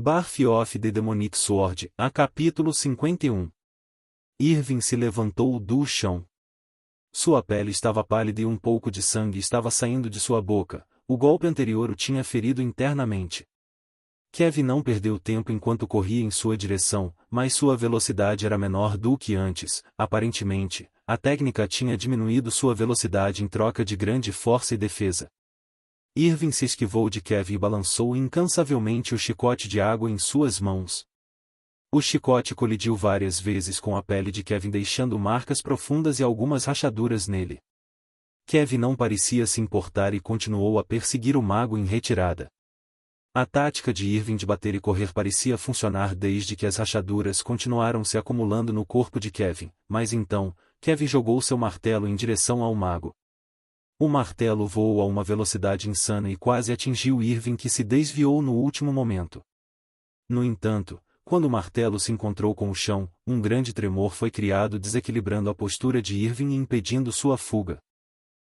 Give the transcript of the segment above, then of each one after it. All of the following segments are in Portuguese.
Birth of the Demonic Sword, a capítulo 51. Irving se levantou do chão. Sua pele estava pálida e um pouco de sangue estava saindo de sua boca. O golpe anterior o tinha ferido internamente. Kevin não perdeu tempo enquanto corria em sua direção, mas sua velocidade era menor do que antes. Aparentemente, a técnica tinha diminuído sua velocidade em troca de grande força e defesa. Irving se esquivou de Kevin e balançou incansavelmente o chicote de água em suas mãos. O chicote colidiu várias vezes com a pele de Kevin, deixando marcas profundas e algumas rachaduras nele. Kevin não parecia se importar e continuou a perseguir o mago em retirada. A tática de Irving de bater e correr parecia funcionar desde que as rachaduras continuaram se acumulando no corpo de Kevin, mas então, Kevin jogou seu martelo em direção ao mago. O martelo voou a uma velocidade insana e quase atingiu Irving, que se desviou no último momento. No entanto, quando o martelo se encontrou com o chão, um grande tremor foi criado, desequilibrando a postura de Irving e impedindo sua fuga.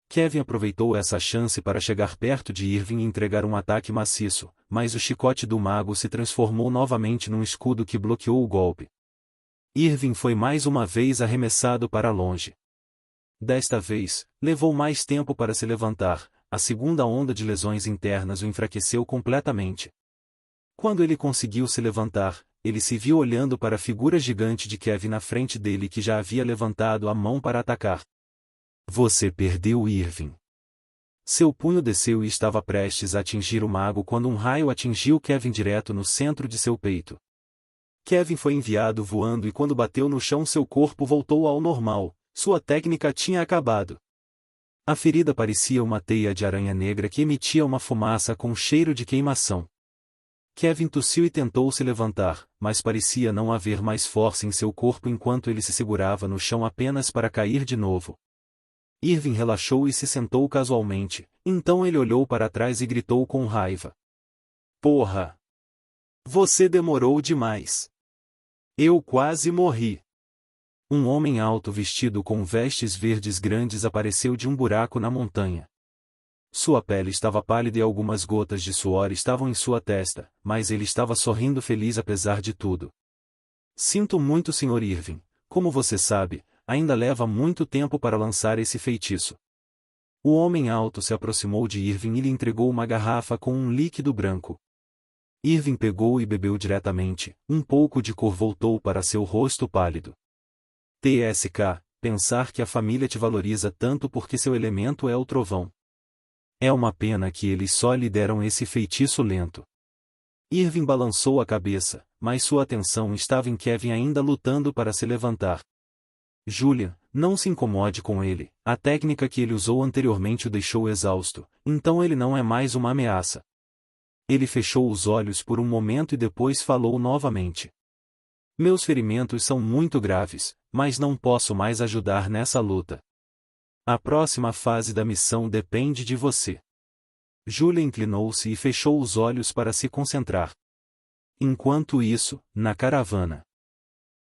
Kevin aproveitou essa chance para chegar perto de Irving e entregar um ataque maciço, mas o chicote do mago se transformou novamente num escudo que bloqueou o golpe. Irving foi mais uma vez arremessado para longe. Desta vez, levou mais tempo para se levantar. A segunda onda de lesões internas o enfraqueceu completamente. Quando ele conseguiu se levantar, ele se viu olhando para a figura gigante de Kevin na frente dele, que já havia levantado a mão para atacar. Você perdeu, Irving. Seu punho desceu e estava prestes a atingir o mago quando um raio atingiu Kevin direto no centro de seu peito. Kevin foi enviado voando e quando bateu no chão seu corpo voltou ao normal. Sua técnica tinha acabado. A ferida parecia uma teia de aranha negra que emitia uma fumaça com cheiro de queimação. Kevin tossiu e tentou se levantar, mas parecia não haver mais força em seu corpo enquanto ele se segurava no chão apenas para cair de novo. Irving relaxou e se sentou casualmente, então ele olhou para trás e gritou com raiva. Porra! Você demorou demais. Eu quase morri. Um homem alto vestido com vestes verdes grandes apareceu de um buraco na montanha. Sua pele estava pálida e algumas gotas de suor estavam em sua testa, mas ele estava sorrindo feliz apesar de tudo. Sinto muito, Sr. Irving. Como você sabe, ainda leva muito tempo para lançar esse feitiço. O homem alto se aproximou de Irving e lhe entregou uma garrafa com um líquido branco. Irving pegou e bebeu diretamente. Um pouco de cor voltou para seu rosto pálido. TSK, pensar que a família te valoriza tanto porque seu elemento é o trovão. É uma pena que eles só lhe deram esse feitiço lento. Irving balançou a cabeça, mas sua atenção estava em Kevin ainda lutando para se levantar. Julia, não se incomode com ele, a técnica que ele usou anteriormente o deixou exausto, então ele não é mais uma ameaça. Ele fechou os olhos por um momento e depois falou novamente. Meus ferimentos são muito graves, mas não posso mais ajudar nessa luta. A próxima fase da missão depende de você. Julia inclinou-se e fechou os olhos para se concentrar. Enquanto isso, na caravana,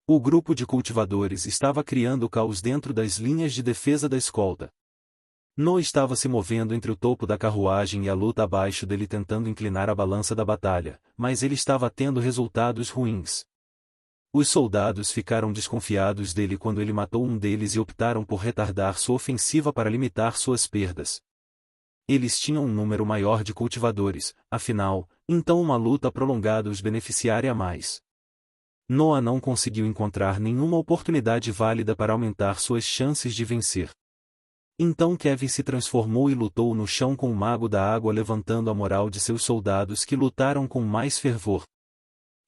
o grupo de cultivadores estava criando caos dentro das linhas de defesa da escolta. No estava se movendo entre o topo da carruagem e a luta abaixo dele, tentando inclinar a balança da batalha, mas ele estava tendo resultados ruins. Os soldados ficaram desconfiados dele quando ele matou um deles e optaram por retardar sua ofensiva para limitar suas perdas. Eles tinham um número maior de cultivadores, afinal, então uma luta prolongada os beneficiaria mais. Noah não conseguiu encontrar nenhuma oportunidade válida para aumentar suas chances de vencer. Então Kevin se transformou e lutou no chão com o mago da água, levantando a moral de seus soldados que lutaram com mais fervor.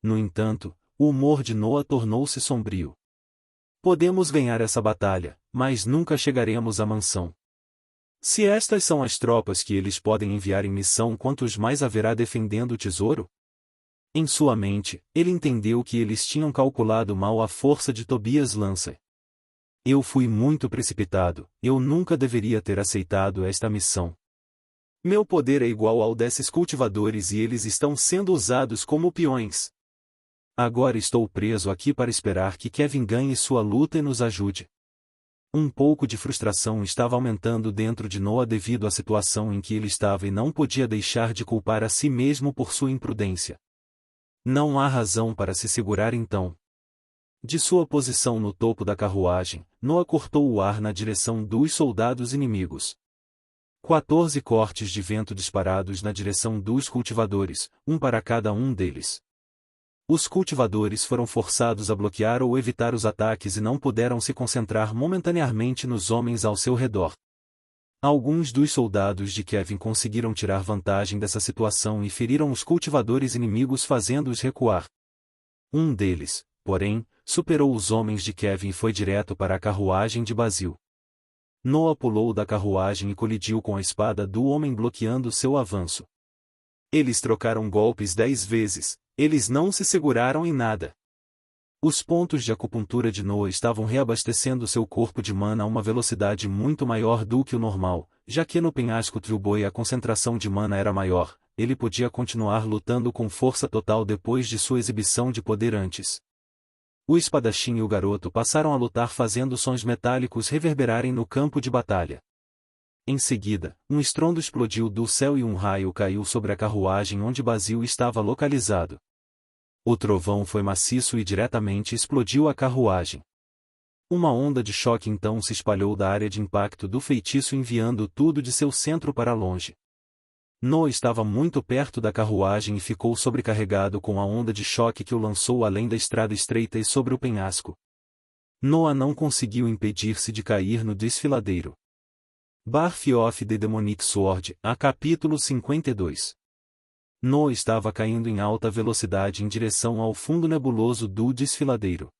No entanto, o humor de Noah tornou-se sombrio. Podemos ganhar essa batalha, mas nunca chegaremos à mansão. Se estas são as tropas que eles podem enviar em missão, quantos mais haverá defendendo o tesouro? Em sua mente, ele entendeu que eles tinham calculado mal a força de Tobias Lancer. Eu fui muito precipitado, eu nunca deveria ter aceitado esta missão. Meu poder é igual ao desses cultivadores e eles estão sendo usados como peões. Agora estou preso aqui para esperar que Kevin ganhe sua luta e nos ajude. Um pouco de frustração estava aumentando dentro de Noah devido à situação em que ele estava e não podia deixar de culpar a si mesmo por sua imprudência. Não há razão para se segurar então. De sua posição no topo da carruagem, Noa cortou o ar na direção dos soldados inimigos. 14 cortes de vento disparados na direção dos cultivadores, um para cada um deles. Os cultivadores foram forçados a bloquear ou evitar os ataques e não puderam se concentrar momentaneamente nos homens ao seu redor. Alguns dos soldados de Kevin conseguiram tirar vantagem dessa situação e feriram os cultivadores inimigos fazendo-os recuar. Um deles, porém, superou os homens de Kevin e foi direto para a carruagem de Basil. Noa pulou da carruagem e colidiu com a espada do homem bloqueando seu avanço. Eles trocaram golpes 10 vezes, eles não se seguraram em nada. Os pontos de acupuntura de Noa estavam reabastecendo seu corpo de mana a uma velocidade muito maior do que o normal, já que no penhasco Trilboi a concentração de mana era maior, ele podia continuar lutando com força total depois de sua exibição de poder antes. O espadachim e o garoto passaram a lutar fazendo sons metálicos reverberarem no campo de batalha. Em seguida, um estrondo explodiu do céu e um raio caiu sobre a carruagem onde Basil estava localizado. O trovão foi maciço e diretamente explodiu a carruagem. Uma onda de choque então se espalhou da área de impacto do feitiço enviando tudo de seu centro para longe. Noa estava muito perto da carruagem e ficou sobrecarregado com a onda de choque que o lançou além da estrada estreita e sobre o penhasco. Noa não conseguiu impedir-se de cair no desfiladeiro. Birth of the Demonic Sword, a capítulo 52. Noa estava caindo em alta velocidade em direção ao fundo nebuloso do desfiladeiro.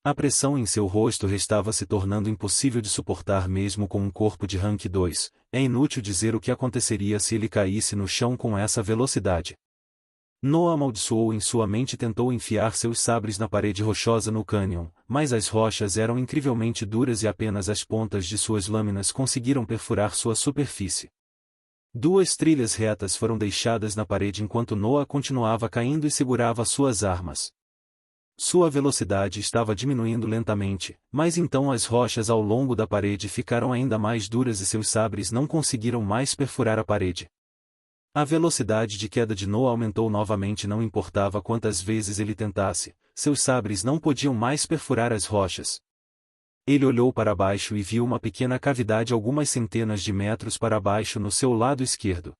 A pressão em seu rosto estava se tornando impossível de suportar mesmo com um corpo de rank 2, é inútil dizer o que aconteceria se ele caísse no chão com essa velocidade. Noa amaldiçoou em sua mente e tentou enfiar seus sabres na parede rochosa no cânion, mas as rochas eram incrivelmente duras e apenas as pontas de suas lâminas conseguiram perfurar sua superfície. 2 trilhas retas foram deixadas na parede enquanto Noa continuava caindo e segurava suas armas. Sua velocidade estava diminuindo lentamente, mas então as rochas ao longo da parede ficaram ainda mais duras e seus sabres não conseguiram mais perfurar a parede. A velocidade de queda de Noa aumentou novamente, não importava quantas vezes ele tentasse, seus sabres não podiam mais perfurar as rochas. Ele olhou para baixo e viu uma pequena cavidade algumas centenas de metros para baixo no seu lado esquerdo.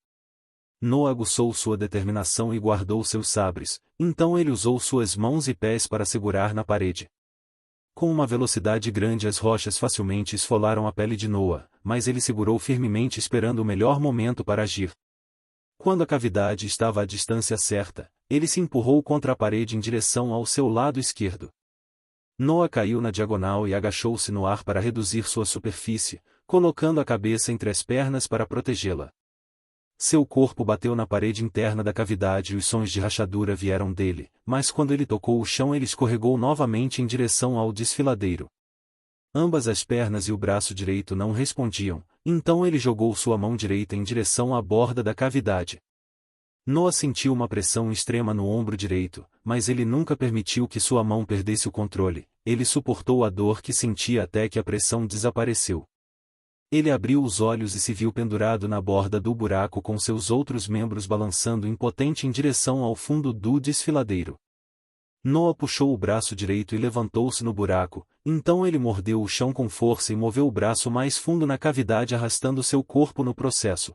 Noa aguçou sua determinação e guardou seus sabres, então ele usou suas mãos e pés para segurar na parede. Com uma velocidade grande as rochas facilmente esfolaram a pele de Noa, mas ele segurou firmemente esperando o melhor momento para agir. Quando a cavidade estava à distância certa, ele se empurrou contra a parede em direção ao seu lado esquerdo. Noa caiu na diagonal e agachou-se no ar para reduzir sua superfície, colocando a cabeça entre as pernas para protegê-la. Seu corpo bateu na parede interna da cavidade e os sons de rachadura vieram dele, mas quando ele tocou o chão ele escorregou novamente em direção ao desfiladeiro. Ambas as pernas e o braço direito não respondiam, então ele jogou sua mão direita em direção à borda da cavidade. Noa sentiu uma pressão extrema no ombro direito, mas ele nunca permitiu que sua mão perdesse o controle, ele suportou a dor que sentia até que a pressão desapareceu. Ele abriu os olhos e se viu pendurado na borda do buraco com seus outros membros balançando impotente em direção ao fundo do desfiladeiro. Noa puxou o braço direito e levantou-se no buraco, então ele mordeu o chão com força e moveu o braço mais fundo na cavidade arrastando seu corpo no processo.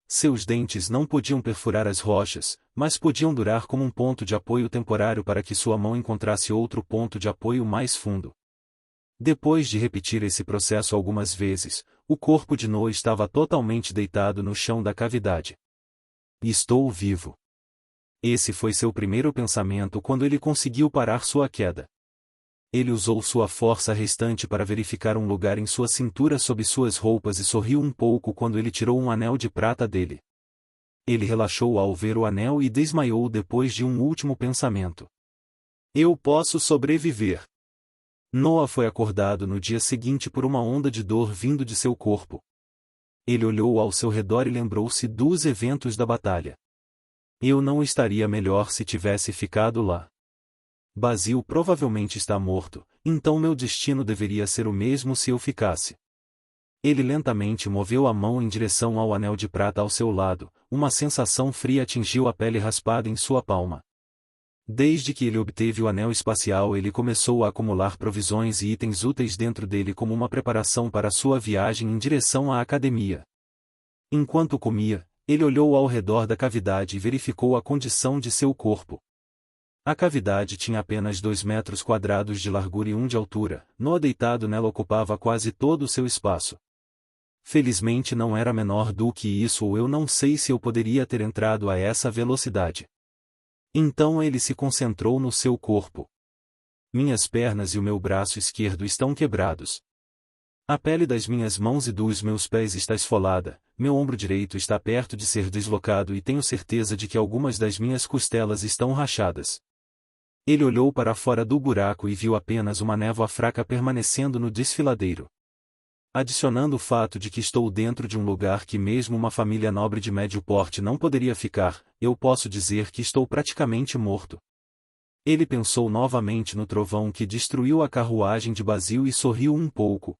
Seus dentes não podiam perfurar as rochas, mas podiam durar como um ponto de apoio temporário para que sua mão encontrasse outro ponto de apoio mais fundo. Depois de repetir esse processo algumas vezes, o corpo de Noa estava totalmente deitado no chão da cavidade. Estou vivo. Esse foi seu primeiro pensamento quando ele conseguiu parar sua queda. Ele usou sua força restante para verificar um lugar em sua cintura sob suas roupas e sorriu um pouco quando ele tirou um anel de prata dele. Ele relaxou ao ver o anel e desmaiou depois de um último pensamento. Eu posso sobreviver. Noa foi acordado no dia seguinte por uma onda de dor vindo de seu corpo. Ele olhou ao seu redor e lembrou-se dos eventos da batalha. Eu não estaria melhor se tivesse ficado lá. Basil provavelmente está morto, então meu destino deveria ser o mesmo se eu ficasse. Ele lentamente moveu a mão em direção ao anel de prata ao seu lado, uma sensação fria atingiu a pele raspada em sua palma. Desde que ele obteve o anel espacial, ele começou a acumular provisões e itens úteis dentro dele como uma preparação para sua viagem em direção à academia. Enquanto comia, ele olhou ao redor da cavidade e verificou a condição de seu corpo. A cavidade tinha apenas 2 metros quadrados de largura e 1 de altura. Noah deitado nela ocupava quase todo o seu espaço. Felizmente não era menor do que isso, ou eu não sei se eu poderia ter entrado a essa velocidade. Então ele se concentrou no seu corpo. Minhas pernas e o meu braço esquerdo estão quebrados. A pele das minhas mãos e dos meus pés está esfolada, meu ombro direito está perto de ser deslocado e tenho certeza de que algumas das minhas costelas estão rachadas. Ele olhou para fora do buraco e viu apenas uma névoa fraca permanecendo no desfiladeiro. Adicionando o fato de que estou dentro de um lugar que mesmo uma família nobre de médio porte não poderia ficar, eu posso dizer que estou praticamente morto. Ele pensou novamente no trovão que destruiu a carruagem de Basil e sorriu um pouco.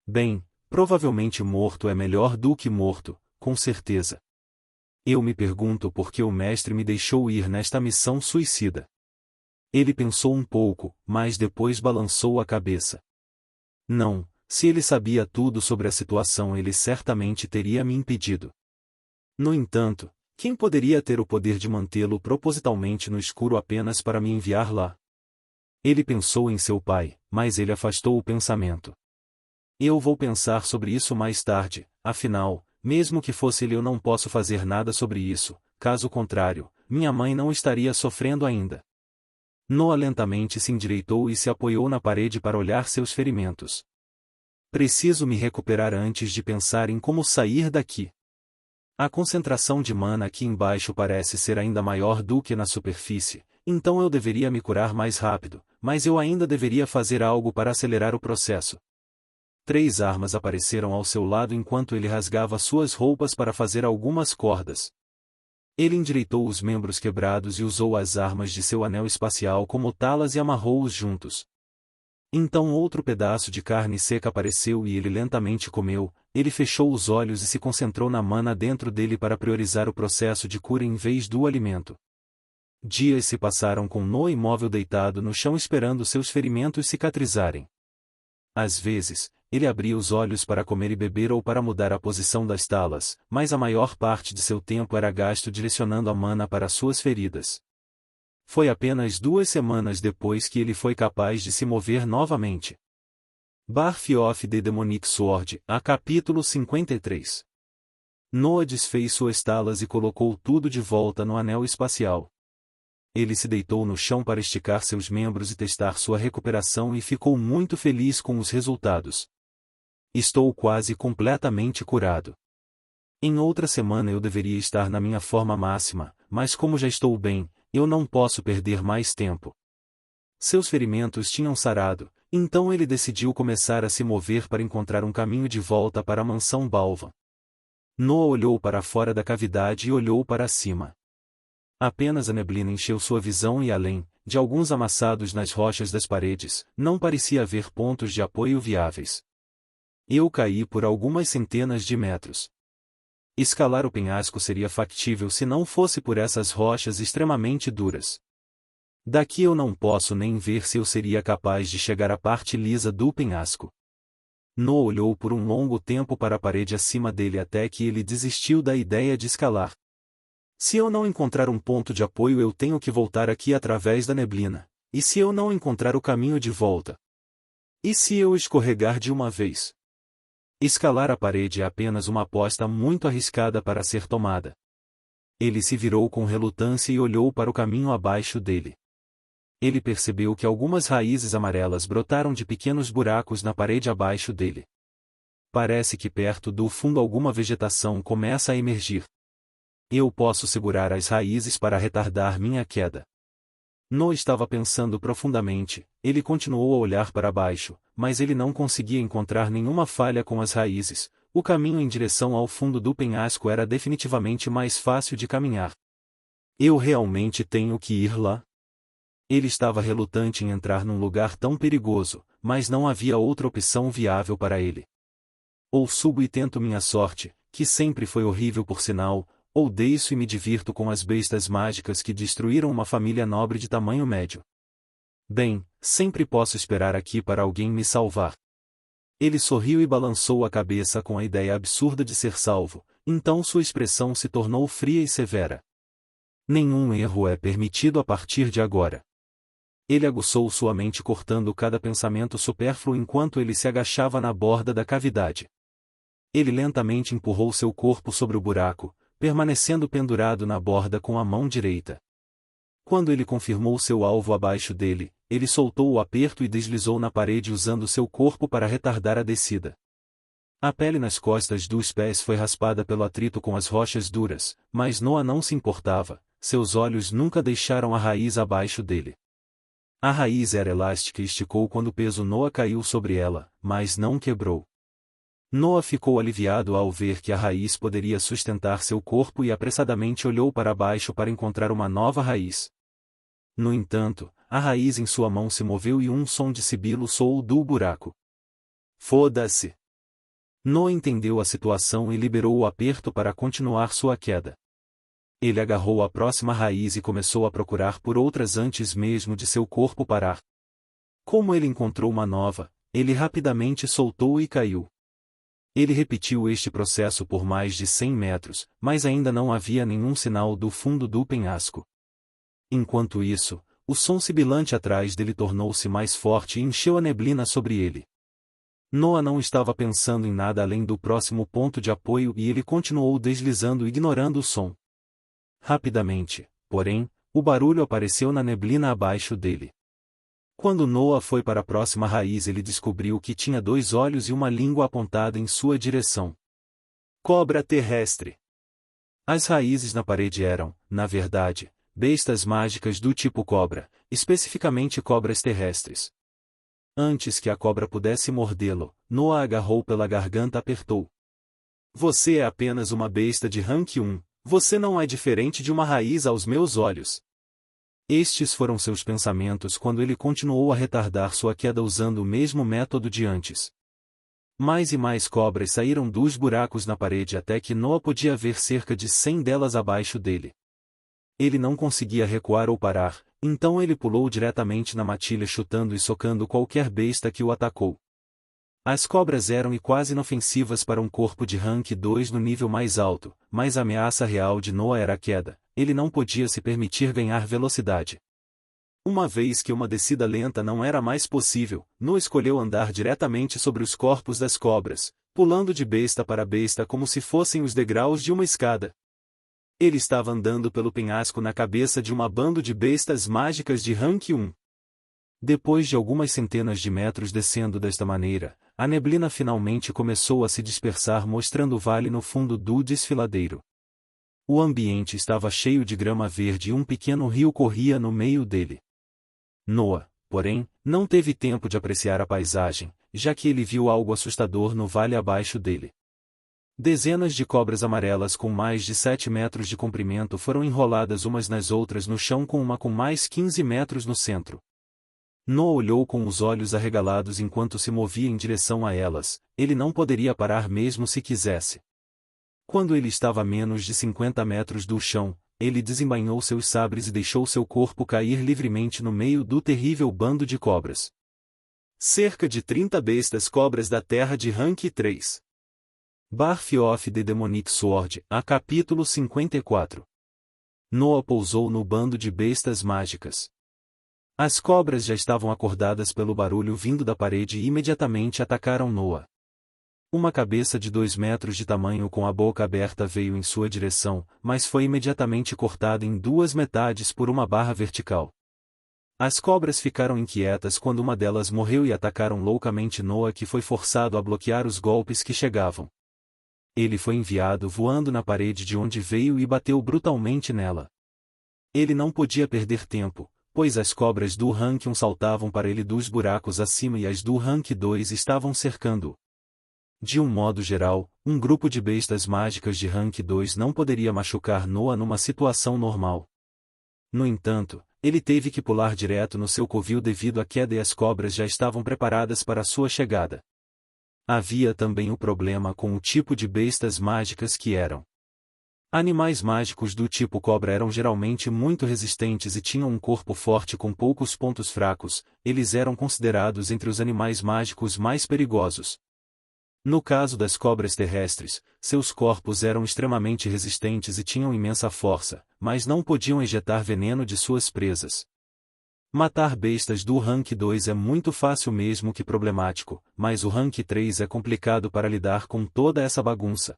Bem, provavelmente morto é melhor do que morto, com certeza. Eu me pergunto por que o mestre me deixou ir nesta missão suicida. Ele pensou um pouco, mas depois balançou a cabeça. Não. Se ele sabia tudo sobre a situação, ele certamente teria me impedido. No entanto, quem poderia ter o poder de mantê-lo propositalmente no escuro apenas para me enviar lá? Ele pensou em seu pai, mas ele afastou o pensamento. Eu vou pensar sobre isso mais tarde, afinal, mesmo que fosse ele, eu não posso fazer nada sobre isso, caso contrário, minha mãe não estaria sofrendo ainda. Noah lentamente se endireitou e se apoiou na parede para olhar seus ferimentos. Preciso me recuperar antes de pensar em como sair daqui. A concentração de mana aqui embaixo parece ser ainda maior do que na superfície, então eu deveria me curar mais rápido, mas eu ainda deveria fazer algo para acelerar o processo. 3 armas apareceram ao seu lado enquanto ele rasgava suas roupas para fazer algumas cordas. Ele endireitou os membros quebrados e usou as armas de seu anel espacial como talas e amarrou-os juntos. Então outro pedaço de carne seca apareceu e ele lentamente comeu. Ele fechou os olhos e se concentrou na mana dentro dele para priorizar o processo de cura em vez do alimento. Dias se passaram com Noah imóvel deitado no chão esperando seus ferimentos cicatrizarem. Às vezes, ele abria os olhos para comer e beber ou para mudar a posição das talas, mas a maior parte de seu tempo era gasto direcionando a mana para suas feridas. Foi apenas 2 semanas depois que ele foi capaz de se mover novamente. Birth of the Demonic Sword, a capítulo 53. Noah desfez suas talas e colocou tudo de volta no anel espacial. Ele se deitou no chão para esticar seus membros e testar sua recuperação e ficou muito feliz com os resultados. Estou quase completamente curado. Em outra semana eu deveria estar na minha forma máxima, mas como já estou bem, eu não posso perder mais tempo. Seus ferimentos tinham sarado, então ele decidiu começar a se mover para encontrar um caminho de volta para a mansão Balvan. Noah olhou para fora da cavidade e olhou para cima. Apenas a neblina encheu sua visão e além, de alguns amassados nas rochas das paredes, não parecia haver pontos de apoio viáveis. Eu caí por algumas centenas de metros. Escalar o penhasco seria factível se não fosse por essas rochas extremamente duras. Daqui eu não posso nem ver se eu seria capaz de chegar à parte lisa do penhasco. Noah olhou por um longo tempo para a parede acima dele até que ele desistiu da ideia de escalar. Se eu não encontrar um ponto de apoio, eu tenho que voltar aqui através da neblina. E se eu não encontrar o caminho de volta? E se eu escorregar de uma vez? Escalar a parede é apenas uma aposta muito arriscada para ser tomada. Ele se virou com relutância e olhou para o caminho abaixo dele. Ele percebeu que algumas raízes amarelas brotaram de pequenos buracos na parede abaixo dele. Parece que perto do fundo alguma vegetação começa a emergir. Eu posso segurar as raízes para retardar minha queda. Noah estava pensando profundamente. Ele continuou a olhar para baixo, mas ele não conseguia encontrar nenhuma falha com as raízes. O caminho em direção ao fundo do penhasco era definitivamente mais fácil de caminhar. Eu realmente tenho que ir lá? Ele estava relutante em entrar num lugar tão perigoso, mas não havia outra opção viável para ele. Ou subo e tento minha sorte, que sempre foi horrível por sinal, ou deixo e me divirto com as bestas mágicas que destruíram uma família nobre de tamanho médio. Bem, sempre posso esperar aqui para alguém me salvar. Ele sorriu e balançou a cabeça com a ideia absurda de ser salvo, então sua expressão se tornou fria e severa. Nenhum erro é permitido a partir de agora. Ele aguçou sua mente cortando cada pensamento supérfluo enquanto ele se agachava na borda da cavidade. Ele lentamente empurrou seu corpo sobre o buraco, permanecendo pendurado na borda com a mão direita. Quando ele confirmou seu alvo abaixo dele, ele soltou o aperto e deslizou na parede usando seu corpo para retardar a descida. A pele nas costas dos pés foi raspada pelo atrito com as rochas duras, mas Noah não se importava, seus olhos nunca deixaram a raiz abaixo dele. A raiz era elástica e esticou quando o peso Noah caiu sobre ela, mas não quebrou. Noah ficou aliviado ao ver que a raiz poderia sustentar seu corpo e apressadamente olhou para baixo para encontrar uma nova raiz. No entanto, a raiz em sua mão se moveu e um som de sibilo soou do buraco. Foda-se! Noah entendeu a situação e liberou o aperto para continuar sua queda. Ele agarrou a próxima raiz e começou a procurar por outras antes mesmo de seu corpo parar. Como ele encontrou uma nova, ele rapidamente soltou e caiu. Ele repetiu este processo por mais de 100 metros, mas ainda não havia nenhum sinal do fundo do penhasco. Enquanto isso, o som sibilante atrás dele tornou-se mais forte e encheu a neblina sobre ele. Noah não estava pensando em nada além do próximo ponto de apoio e ele continuou deslizando ignorando o som. Rapidamente, porém, o barulho apareceu na neblina abaixo dele. Quando Noah foi para a próxima raiz ele descobriu que tinha 2 olhos e uma língua apontada em sua direção. Cobra terrestre! As raízes na parede eram, na verdade, bestas mágicas do tipo cobra, especificamente cobras terrestres. Antes que a cobra pudesse mordê-lo, Noah agarrou pela garganta e apertou. Você é apenas uma besta de rank 1. Você não é diferente de uma raiz aos meus olhos. Estes foram seus pensamentos quando ele continuou a retardar sua queda usando o mesmo método de antes. Mais e mais cobras saíram dos buracos na parede até que Noah podia ver cerca de 100 delas abaixo dele. Ele não conseguia recuar ou parar, então ele pulou diretamente na matilha chutando e socando qualquer besta que o atacou. As cobras eram quase inofensivas para um corpo de rank 2 no nível mais alto, mas a ameaça real de Noah era a queda, ele não podia se permitir ganhar velocidade. Uma vez que uma descida lenta não era mais possível, Noah escolheu andar diretamente sobre os corpos das cobras, pulando de besta para besta como se fossem os degraus de uma escada. Ele estava andando pelo penhasco na cabeça de uma bando de bestas mágicas de rank 1. Depois de algumas centenas de metros descendo desta maneira, a neblina finalmente começou a se dispersar mostrando o vale no fundo do desfiladeiro. O ambiente estava cheio de grama verde e um pequeno rio corria no meio dele. Noah, porém, não teve tempo de apreciar a paisagem, já que ele viu algo assustador no vale abaixo dele. Dezenas de cobras amarelas com mais de 7 metros de comprimento foram enroladas umas nas outras no chão com uma com mais 15 metros no centro. Noah olhou com os olhos arregalados enquanto se movia em direção a elas, ele não poderia parar mesmo se quisesse. Quando ele estava a menos de 50 metros do chão, ele desembainhou seus sabres e deixou seu corpo cair livremente no meio do terrível bando de cobras. Cerca de 30 bestas cobras da terra de rank 3. Birth of the Demonic Sword, a capítulo 54. Noah pousou no bando de bestas mágicas. As cobras já estavam acordadas pelo barulho vindo da parede e imediatamente atacaram Noah. Uma cabeça de 2 metros de tamanho com a boca aberta veio em sua direção, mas foi imediatamente cortada em 2 metades por uma barra vertical. As cobras ficaram inquietas quando uma delas morreu e atacaram loucamente Noah, que foi forçado a bloquear os golpes que chegavam. Ele foi enviado voando na parede de onde veio e bateu brutalmente nela. Ele não podia perder tempo, pois as cobras do rank 1 saltavam para ele dos buracos acima e as do rank 2 estavam cercando-o. De um modo geral, um grupo de bestas mágicas de rank 2 não poderia machucar Noah numa situação normal. No entanto, ele teve que pular direto no seu covil devido à queda e as cobras já estavam preparadas para sua chegada. Havia também o problema com o tipo de bestas mágicas que eram. Animais mágicos do tipo cobra eram geralmente muito resistentes e tinham um corpo forte com poucos pontos fracos, eles eram considerados entre os animais mágicos mais perigosos. No caso das cobras terrestres, seus corpos eram extremamente resistentes e tinham imensa força, mas não podiam ejetar veneno de suas presas. Matar bestas do rank 2 é muito fácil mesmo que problemático, mas o rank 3 é complicado para lidar com toda essa bagunça.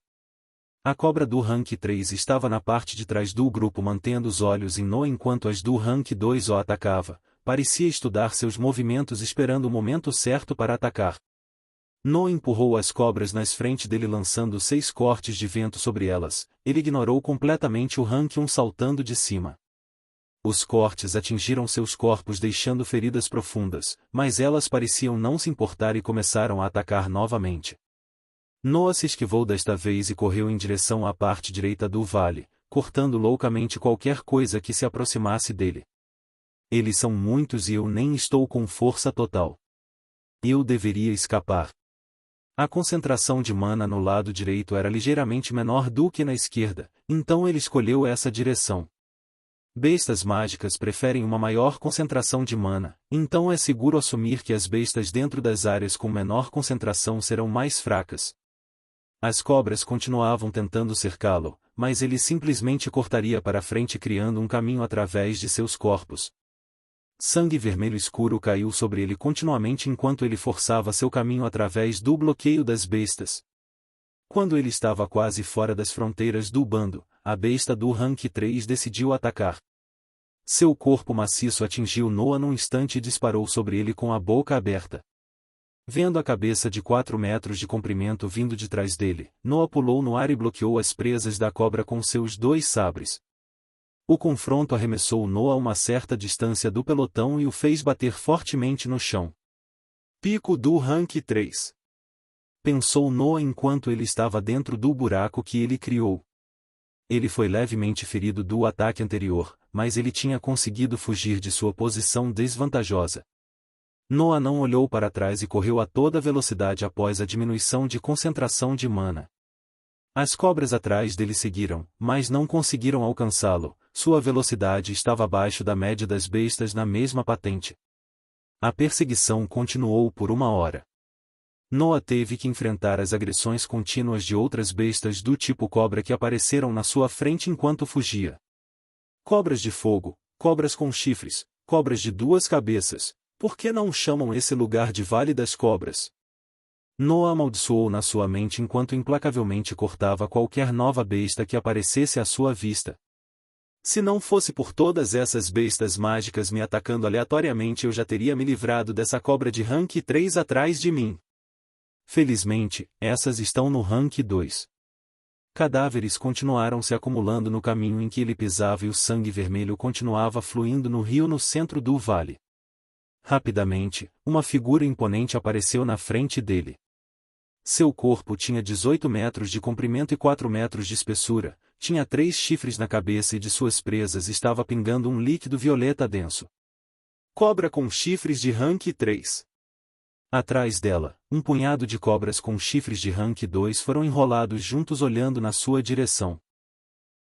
A cobra do rank 3 estava na parte de trás do grupo mantendo os olhos em No enquanto as do rank 2 o atacava, parecia estudar seus movimentos esperando o momento certo para atacar. No empurrou as cobras nas frente dele lançando 6 cortes de vento sobre elas, ele ignorou completamente o rank 1 saltando de cima. Os cortes atingiram seus corpos deixando feridas profundas, mas elas pareciam não se importar e começaram a atacar novamente. Noah se esquivou desta vez e correu em direção à parte direita do vale, cortando loucamente qualquer coisa que se aproximasse dele. Eles são muitos e eu nem estou com força total. Eu deveria escapar. A concentração de mana no lado direito era ligeiramente menor do que na esquerda, então ele escolheu essa direção. Bestas mágicas preferem uma maior concentração de mana, então é seguro assumir que as bestas dentro das áreas com menor concentração serão mais fracas. As cobras continuavam tentando cercá-lo, mas ele simplesmente cortaria para frente criando um caminho através de seus corpos. Sangue vermelho escuro caiu sobre ele continuamente enquanto ele forçava seu caminho através do bloqueio das bestas. Quando ele estava quase fora das fronteiras do bando, a besta do rank 3 decidiu atacar. Seu corpo maciço atingiu Noah num instante e disparou sobre ele com a boca aberta. Vendo a cabeça de 4 metros de comprimento vindo de trás dele, Noah pulou no ar e bloqueou as presas da cobra com seus 2 sabres. O confronto arremessou Noah a uma certa distância do pelotão e o fez bater fortemente no chão. Pico do rank 3. Pensou Noah enquanto ele estava dentro do buraco que ele criou. Ele foi levemente ferido do ataque anterior, mas ele tinha conseguido fugir de sua posição desvantajosa. Noah não olhou para trás e correu a toda velocidade após a diminuição de concentração de mana. As cobras atrás dele seguiram, mas não conseguiram alcançá-lo, sua velocidade estava abaixo da média das bestas na mesma patente. A perseguição continuou por 1 hora. Noah teve que enfrentar as agressões contínuas de outras bestas do tipo cobra que apareceram na sua frente enquanto fugia. Cobras de fogo, cobras com chifres, cobras de 2 cabeças. Por que não chamam esse lugar de Vale das Cobras? Noah amaldiçoou na sua mente enquanto implacavelmente cortava qualquer nova besta que aparecesse à sua vista. Se não fosse por todas essas bestas mágicas me atacando aleatoriamente eu já teria me livrado dessa cobra de rank 3 atrás de mim. Felizmente, essas estão no rank 2. Cadáveres continuaram se acumulando no caminho em que ele pisava e o sangue vermelho continuava fluindo no rio no centro do vale. Rapidamente, uma figura imponente apareceu na frente dele. Seu corpo tinha 18 metros de comprimento e 4 metros de espessura, tinha 3 chifres na cabeça e de suas presas estava pingando um líquido violeta denso. Cobra com chifres de rank 3. Atrás dela, um punhado de cobras com chifres de rank 2 foram enrolados juntos olhando na sua direção.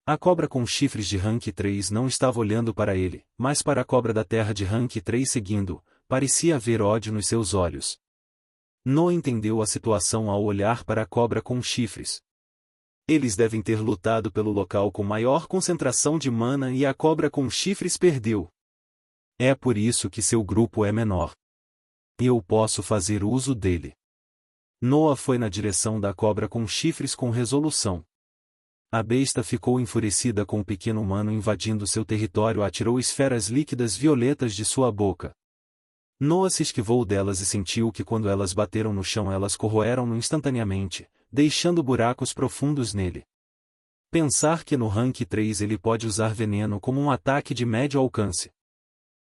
A cobra com chifres de rank 3 não estava olhando para ele, mas para a cobra da terra de rank 3 seguindo, parecia haver ódio nos seus olhos. Noah entendeu a situação ao olhar para a cobra com chifres. Eles devem ter lutado pelo local com maior concentração de mana e a cobra com chifres perdeu. É por isso que seu grupo é menor. Eu posso fazer uso dele. Noah foi na direção da cobra com chifres com resolução. A besta ficou enfurecida com o pequeno humano invadindo seu território e atirou esferas líquidas violetas de sua boca. Noah se esquivou delas e sentiu que quando elas bateram no chão elas corroeram-no instantaneamente, deixando buracos profundos nele. Pensar que no rank 3 ele pode usar veneno como um ataque de médio alcance.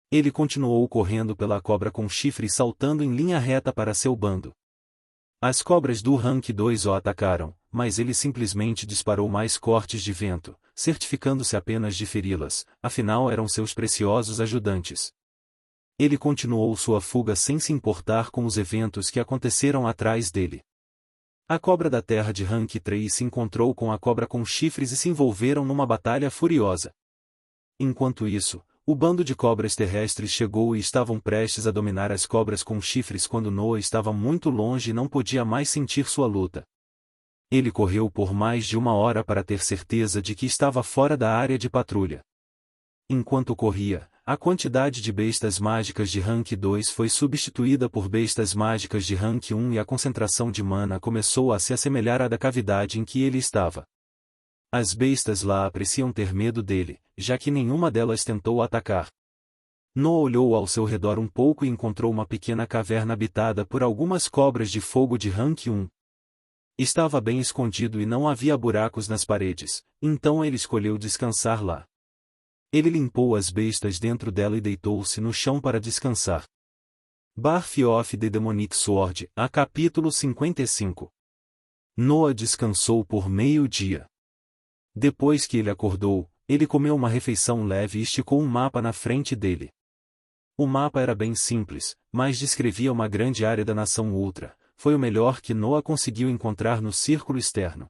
Ele continuou correndo pela cobra com chifre saltando em linha reta para seu bando. As cobras do rank 2 o atacaram, mas ele simplesmente disparou mais cortes de vento, certificando-se apenas de feri-las, afinal eram seus preciosos ajudantes. Ele continuou sua fuga sem se importar com os eventos que aconteceram atrás dele. A cobra da terra de Rank 3 se encontrou com a cobra com chifres e se envolveram numa batalha furiosa. Enquanto isso, o bando de cobras terrestres chegou e estavam prestes a dominar as cobras com chifres quando Noah estava muito longe e não podia mais sentir sua luta. Ele correu por mais de 1 hora para ter certeza de que estava fora da área de patrulha. Enquanto corria, a quantidade de bestas mágicas de Rank 2 foi substituída por bestas mágicas de Rank 1 e a concentração de mana começou a se assemelhar à da cavidade em que ele estava. As bestas lá pareciam ter medo dele, já que nenhuma delas tentou atacar. Noah olhou ao seu redor um pouco e encontrou uma pequena caverna habitada por algumas cobras de fogo de Rank 1. Estava bem escondido e não havia buracos nas paredes, então ele escolheu descansar lá. Ele limpou as bestas dentro dela e deitou-se no chão para descansar. Birth of the Demonic Sword, a capítulo 55. Noah descansou por meio-dia. Depois que ele acordou, ele comeu uma refeição leve e esticou um mapa na frente dele. O mapa era bem simples, mas descrevia uma grande área da nação Ultra. Foi o melhor que Noah conseguiu encontrar no círculo externo.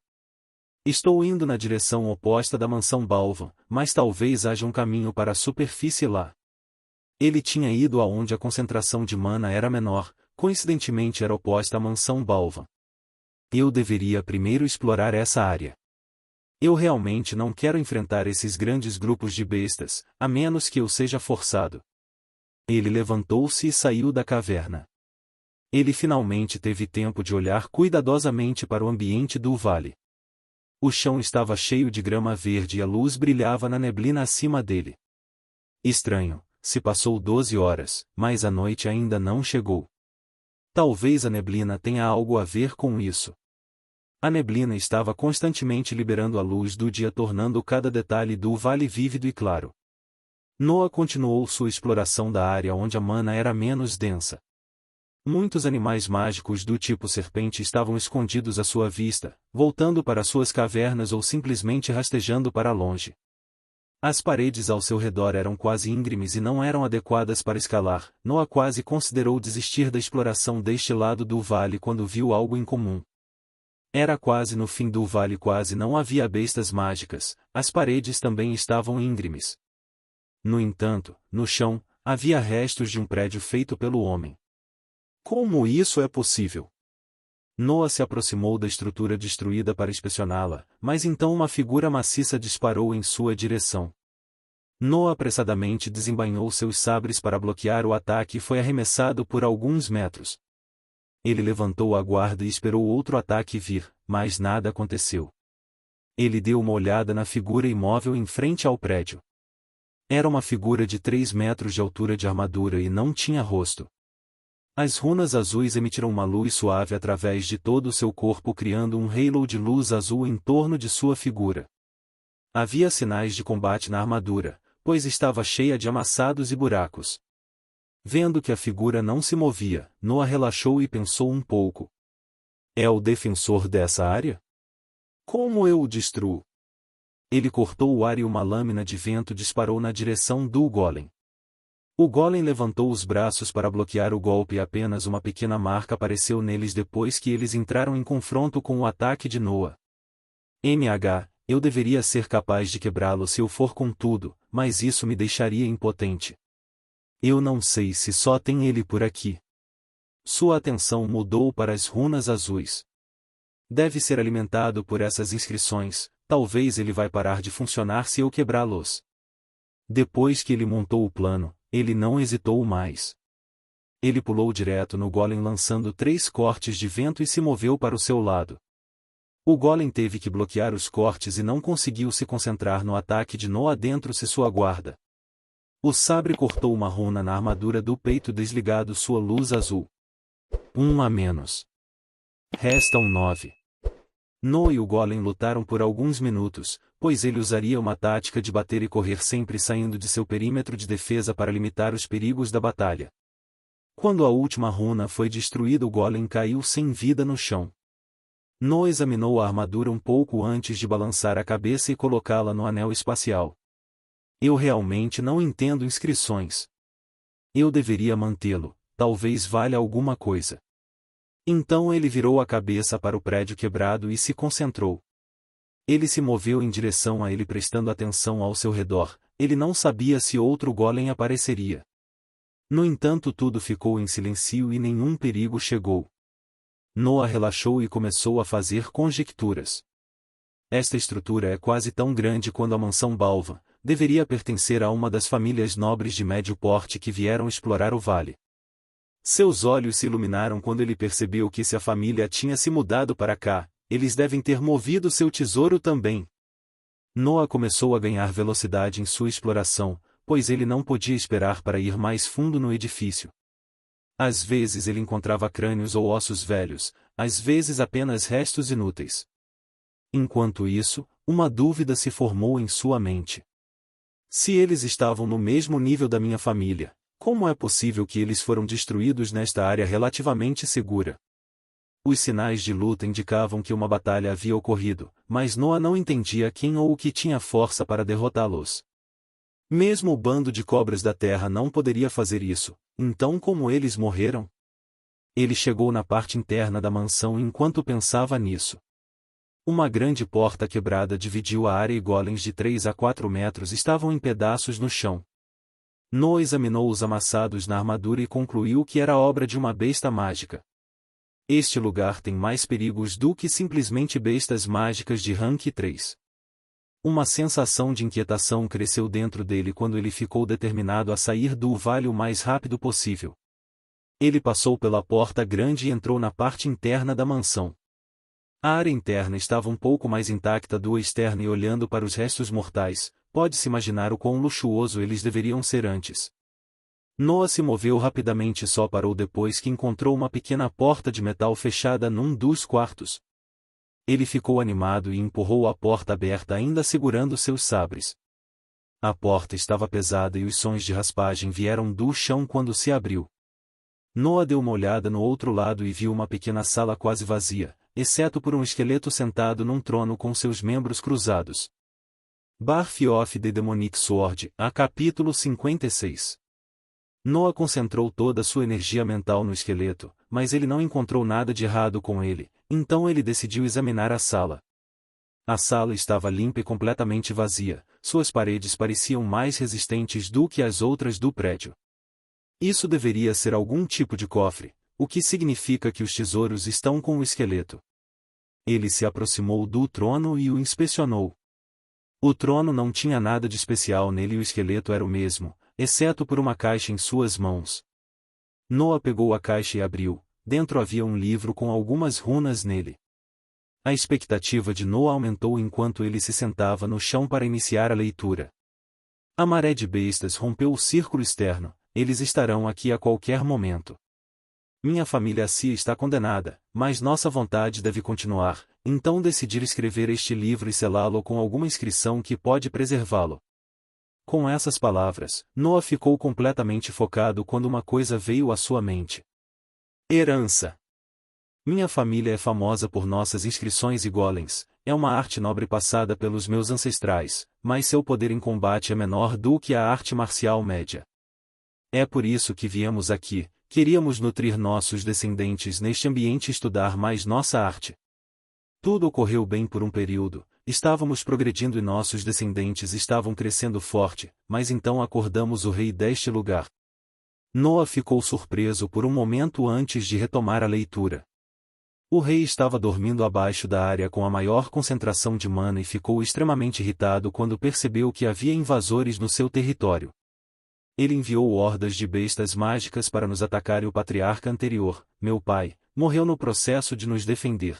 Estou indo na direção oposta da mansão Balvan, mas talvez haja um caminho para a superfície lá. Ele tinha ido aonde a concentração de mana era menor, coincidentemente era oposta à mansão Balvan. Eu deveria primeiro explorar essa área. Eu realmente não quero enfrentar esses grandes grupos de bestas, a menos que eu seja forçado. Ele levantou-se e saiu da caverna. Ele finalmente teve tempo de olhar cuidadosamente para o ambiente do vale. O chão estava cheio de grama verde e a luz brilhava na neblina acima dele. Estranho, se passou 12 horas, mas a noite ainda não chegou. Talvez a neblina tenha algo a ver com isso. A neblina estava constantemente liberando a luz do dia, tornando cada detalhe do vale vívido e claro. Noah continuou sua exploração da área onde a mana era menos densa. Muitos animais mágicos do tipo serpente estavam escondidos à sua vista, voltando para suas cavernas ou simplesmente rastejando para longe. As paredes ao seu redor eram quase íngremes e não eram adequadas para escalar. Noah quase considerou desistir da exploração deste lado do vale quando viu algo incomum. Era quase no fim do vale, quase não havia bestas mágicas, as paredes também estavam íngremes. No entanto, no chão, havia restos de um prédio feito pelo homem. Como isso é possível? Noah se aproximou da estrutura destruída para inspecioná-la, mas então uma figura maciça disparou em sua direção. Noah apressadamente desembainhou seus sabres para bloquear o ataque e foi arremessado por alguns metros. Ele levantou a guarda e esperou outro ataque vir, mas nada aconteceu. Ele deu uma olhada na figura imóvel em frente ao prédio. Era uma figura de 3 metros de altura de armadura e não tinha rosto. As runas azuis emitiram uma luz suave através de todo o seu corpo, criando um halo de luz azul em torno de sua figura. Havia sinais de combate na armadura, pois estava cheia de amassados e buracos. Vendo que a figura não se movia, Noah relaxou e pensou um pouco. É o defensor dessa área? Como eu o destruo? Ele cortou o ar e uma lâmina de vento disparou na direção do golem. O golem levantou os braços para bloquear o golpe e apenas uma pequena marca apareceu neles depois que eles entraram em confronto com o ataque de Noah. Eu deveria ser capaz de quebrá-lo se eu for com tudo, mas isso me deixaria impotente. Eu não sei se só tem ele por aqui. Sua atenção mudou para as runas azuis. Deve ser alimentado por essas inscrições, talvez ele vai parar de funcionar se eu quebrá-los. Depois que ele montou o plano, ele não hesitou mais. Ele pulou direto no golem lançando 3 cortes de vento e se moveu para o seu lado. O golem teve que bloquear os cortes e não conseguiu se concentrar no ataque de Noah dentro de sua guarda. O sabre cortou uma runa na armadura do peito, desligado sua luz azul. 1 a menos. Restam 9. Noah e o golem lutaram por alguns minutos, pois ele usaria uma tática de bater e correr sempre saindo de seu perímetro de defesa para limitar os perigos da batalha. Quando a última runa foi destruída, o golem caiu sem vida no chão. Noah examinou a armadura um pouco antes de balançar a cabeça e colocá-la no anel espacial. Eu realmente não entendo inscrições. Eu deveria mantê-lo, talvez valha alguma coisa. Então ele virou a cabeça para o prédio quebrado e se concentrou. Ele se moveu em direção a ele prestando atenção ao seu redor, ele não sabia se outro golem apareceria. No entanto, tudo ficou em silêncio e nenhum perigo chegou. Noah relaxou e começou a fazer conjecturas. Esta estrutura é quase tão grande quanto a mansão Balva, deveria pertencer a uma das famílias nobres de médio porte que vieram explorar o vale. Seus olhos se iluminaram quando ele percebeu que se a família tinha se mudado para cá, eles devem ter movido seu tesouro também. Noah começou a ganhar velocidade em sua exploração, pois ele não podia esperar para ir mais fundo no edifício. Às vezes ele encontrava crânios ou ossos velhos, às vezes apenas restos inúteis. Enquanto isso, uma dúvida se formou em sua mente. Se eles estavam no mesmo nível da minha família, como é possível que eles foram destruídos nesta área relativamente segura? Os sinais de luta indicavam que uma batalha havia ocorrido, mas Noah não entendia quem ou o que tinha força para derrotá-los. Mesmo o bando de cobras da terra não poderia fazer isso, então como eles morreram? Ele chegou na parte interna da mansão enquanto pensava nisso. Uma grande porta quebrada dividiu a área e golems de 3 a 4 metros estavam em pedaços no chão. Noah examinou os amassados na armadura e concluiu que era obra de uma besta mágica. Este lugar tem mais perigos do que simplesmente bestas mágicas de rank 3. Uma sensação de inquietação cresceu dentro dele quando ele ficou determinado a sair do vale o mais rápido possível. Ele passou pela porta grande e entrou na parte interna da mansão. A área interna estava um pouco mais intacta do externo e olhando para os restos mortais, pode-se imaginar o quão luxuoso eles deveriam ser antes. Noah se moveu rapidamente e só parou depois que encontrou uma pequena porta de metal fechada num dos quartos. Ele ficou animado e empurrou a porta aberta ainda segurando seus sabres. A porta estava pesada e os sons de raspagem vieram do chão quando se abriu. Noah deu uma olhada no outro lado e viu uma pequena sala quase vazia, exceto por um esqueleto sentado num trono com seus membros cruzados. Birth of the Demonic Sword, a capítulo 56. Noah concentrou toda sua energia mental no esqueleto, mas ele não encontrou nada de errado com ele, então ele decidiu examinar a sala. A sala estava limpa e completamente vazia, suas paredes pareciam mais resistentes do que as outras do prédio. Isso deveria ser algum tipo de cofre, o que significa que os tesouros estão com o esqueleto. Ele se aproximou do trono e o inspecionou. O trono não tinha nada de especial nele e o esqueleto era o mesmo, exceto por uma caixa em suas mãos. Noah pegou a caixa e abriu, dentro havia um livro com algumas runas nele. A expectativa de Noah aumentou enquanto ele se sentava no chão para iniciar a leitura. A maré de bestas rompeu o círculo externo, eles estarão aqui a qualquer momento. Minha família Cia está condenada, mas nossa vontade deve continuar, então decidi escrever este livro e selá-lo com alguma inscrição que pode preservá-lo. Com essas palavras, Noah ficou completamente focado quando uma coisa veio à sua mente. Herança. Minha família é famosa por nossas inscrições e golems, é uma arte nobre passada pelos meus ancestrais, mas seu poder em combate é menor do que a arte marcial média. É por isso que viemos aqui, queríamos nutrir nossos descendentes neste ambiente e estudar mais nossa arte. Tudo ocorreu bem por um período, estávamos progredindo e nossos descendentes estavam crescendo forte, mas então acordamos o rei deste lugar. Noah ficou surpreso por um momento antes de retomar a leitura. O rei estava dormindo abaixo da área com a maior concentração de mana e ficou extremamente irritado quando percebeu que havia invasores no seu território. Ele enviou hordas de bestas mágicas para nos atacar e o patriarca anterior, meu pai, morreu no processo de nos defender.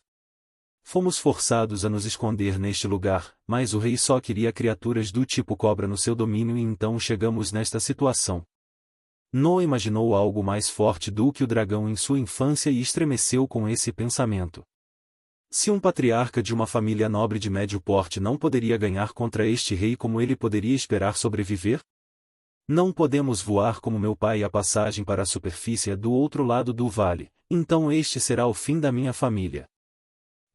Fomos forçados a nos esconder neste lugar, mas o rei só queria criaturas do tipo cobra no seu domínio e então chegamos nesta situação. Noah imaginou algo mais forte do que o dragão em sua infância e estremeceu com esse pensamento. Se um patriarca de uma família nobre de médio porte não poderia ganhar contra este rei, como ele poderia esperar sobreviver? Não podemos voar como meu pai e a passagem para a superfície é do outro lado do vale, então este será o fim da minha família.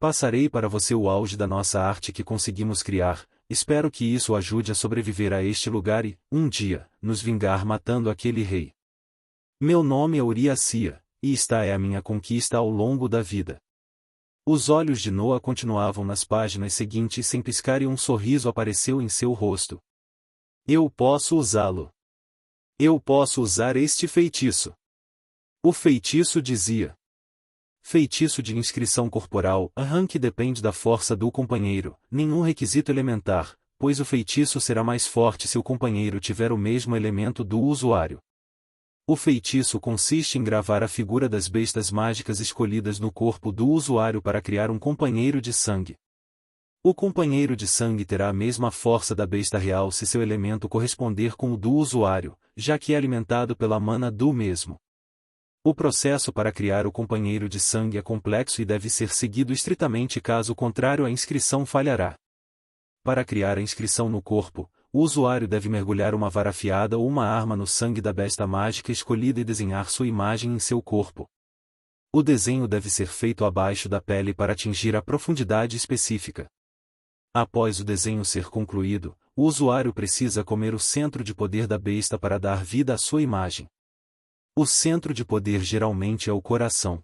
Passarei para você o auge da nossa arte que conseguimos criar, espero que isso ajude a sobreviver a este lugar e, um dia, nos vingar matando aquele rei. Meu nome é Uriah Cia, e esta é a minha conquista ao longo da vida. Os olhos de Noah continuavam nas páginas seguintes sem piscar e um sorriso apareceu em seu rosto. Eu posso usá-lo. Eu posso usar este feitiço. O feitiço dizia. Feitiço de inscrição corporal. A rank depende da força do companheiro, nenhum requisito elementar, pois o feitiço será mais forte se o companheiro tiver o mesmo elemento do usuário. O feitiço consiste em gravar a figura das bestas mágicas escolhidas no corpo do usuário para criar um companheiro de sangue. O companheiro de sangue terá a mesma força da besta real se seu elemento corresponder com o do usuário, já que é alimentado pela mana do mesmo. O processo para criar o companheiro de sangue é complexo e deve ser seguido estritamente, caso contrário a inscrição falhará. Para criar a inscrição no corpo, o usuário deve mergulhar uma vara afiada ou uma arma no sangue da besta mágica escolhida e desenhar sua imagem em seu corpo. O desenho deve ser feito abaixo da pele para atingir a profundidade específica. Após o desenho ser concluído, o usuário precisa comer o centro de poder da besta para dar vida à sua imagem. O centro de poder geralmente é o coração.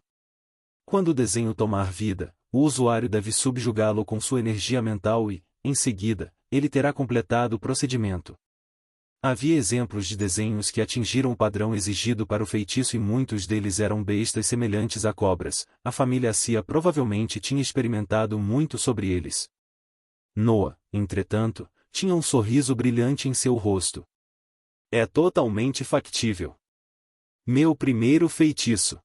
Quando o desenho tomar vida, o usuário deve subjugá-lo com sua energia mental e, em seguida, ele terá completado o procedimento. Havia exemplos de desenhos que atingiram o padrão exigido para o feitiço e muitos deles eram bestas semelhantes a cobras. A família Cia provavelmente tinha experimentado muito sobre eles. Noah, entretanto, tinha um sorriso brilhante em seu rosto. É totalmente factível. Meu primeiro feitiço.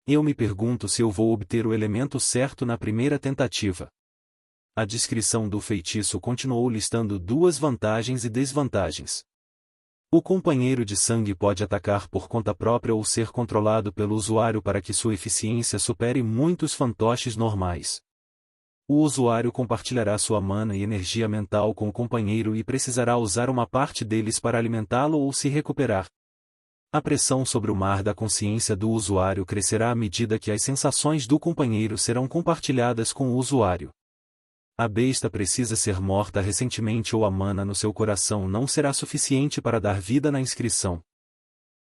Eu me pergunto se eu vou obter o elemento certo na primeira tentativa. A descrição do feitiço continuou listando duas vantagens e desvantagens. O companheiro de sangue pode atacar por conta própria ou ser controlado pelo usuário para que sua eficiência supere muitos fantoches normais. O usuário compartilhará sua mana e energia mental com o companheiro e precisará usar uma parte deles para alimentá-lo ou se recuperar. A pressão sobre o mar da consciência do usuário crescerá à medida que as sensações do companheiro serão compartilhadas com o usuário. A besta precisa ser morta recentemente ou a mana no seu coração não será suficiente para dar vida na inscrição.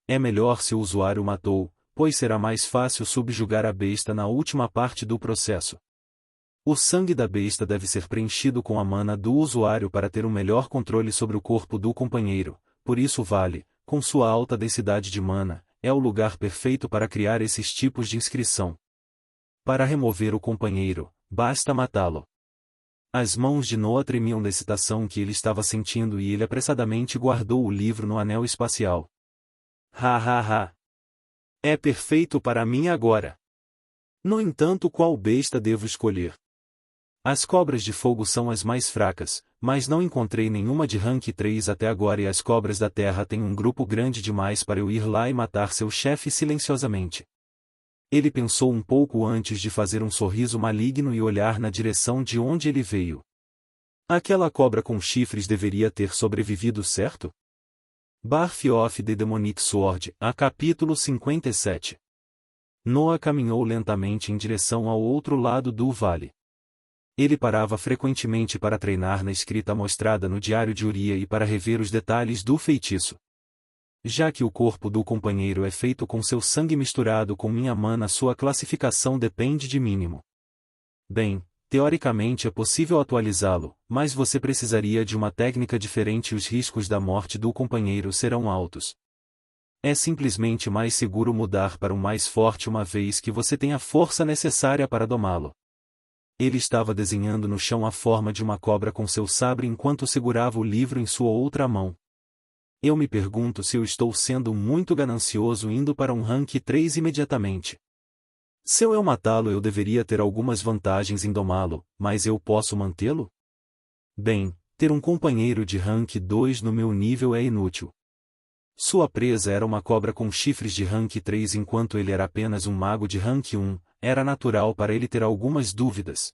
É melhor se o usuário matou, pois será mais fácil subjugar a besta na última parte do processo. O sangue da besta deve ser preenchido com a mana do usuário para ter um melhor controle sobre o corpo do companheiro, por isso Vale, com sua alta densidade de mana, é o lugar perfeito para criar esses tipos de inscrição. Para remover o companheiro, basta matá-lo. As mãos de Noah tremiam da excitação que ele estava sentindo e ele apressadamente guardou o livro no anel espacial. Ha ha ha! É perfeito para mim agora! No entanto, qual besta devo escolher? As cobras de fogo são as mais fracas, mas não encontrei nenhuma de rank 3 até agora e as cobras da terra têm um grupo grande demais para eu ir lá e matar seu chefe silenciosamente. Ele pensou um pouco antes de fazer um sorriso maligno e olhar na direção de onde ele veio. Aquela cobra com chifres deveria ter sobrevivido, certo? Birth of the Demonic Sword, a capítulo 57. Noah caminhou lentamente em direção ao outro lado do vale. Ele parava frequentemente para treinar na escrita mostrada no diário de Uria e para rever os detalhes do feitiço. Já que o corpo do companheiro é feito com seu sangue misturado com minha mana, sua classificação depende de mínimo. Bem, teoricamente é possível atualizá-lo, mas você precisaria de uma técnica diferente e os riscos da morte do companheiro serão altos. É simplesmente mais seguro mudar para um mais forte uma vez que você tem a força necessária para domá-lo. Ele estava desenhando no chão a forma de uma cobra com seu sabre enquanto segurava o livro em sua outra mão. Eu me pergunto se eu estou sendo muito ganancioso indo para um rank 3 imediatamente. Se eu matá-lo eu deveria ter algumas vantagens em domá-lo, mas eu posso mantê-lo? Bem, ter um companheiro de rank 2 no meu nível é inútil. Sua presa era uma cobra com chifres de rank 3 enquanto ele era apenas um mago de rank 1, era natural para ele ter algumas dúvidas.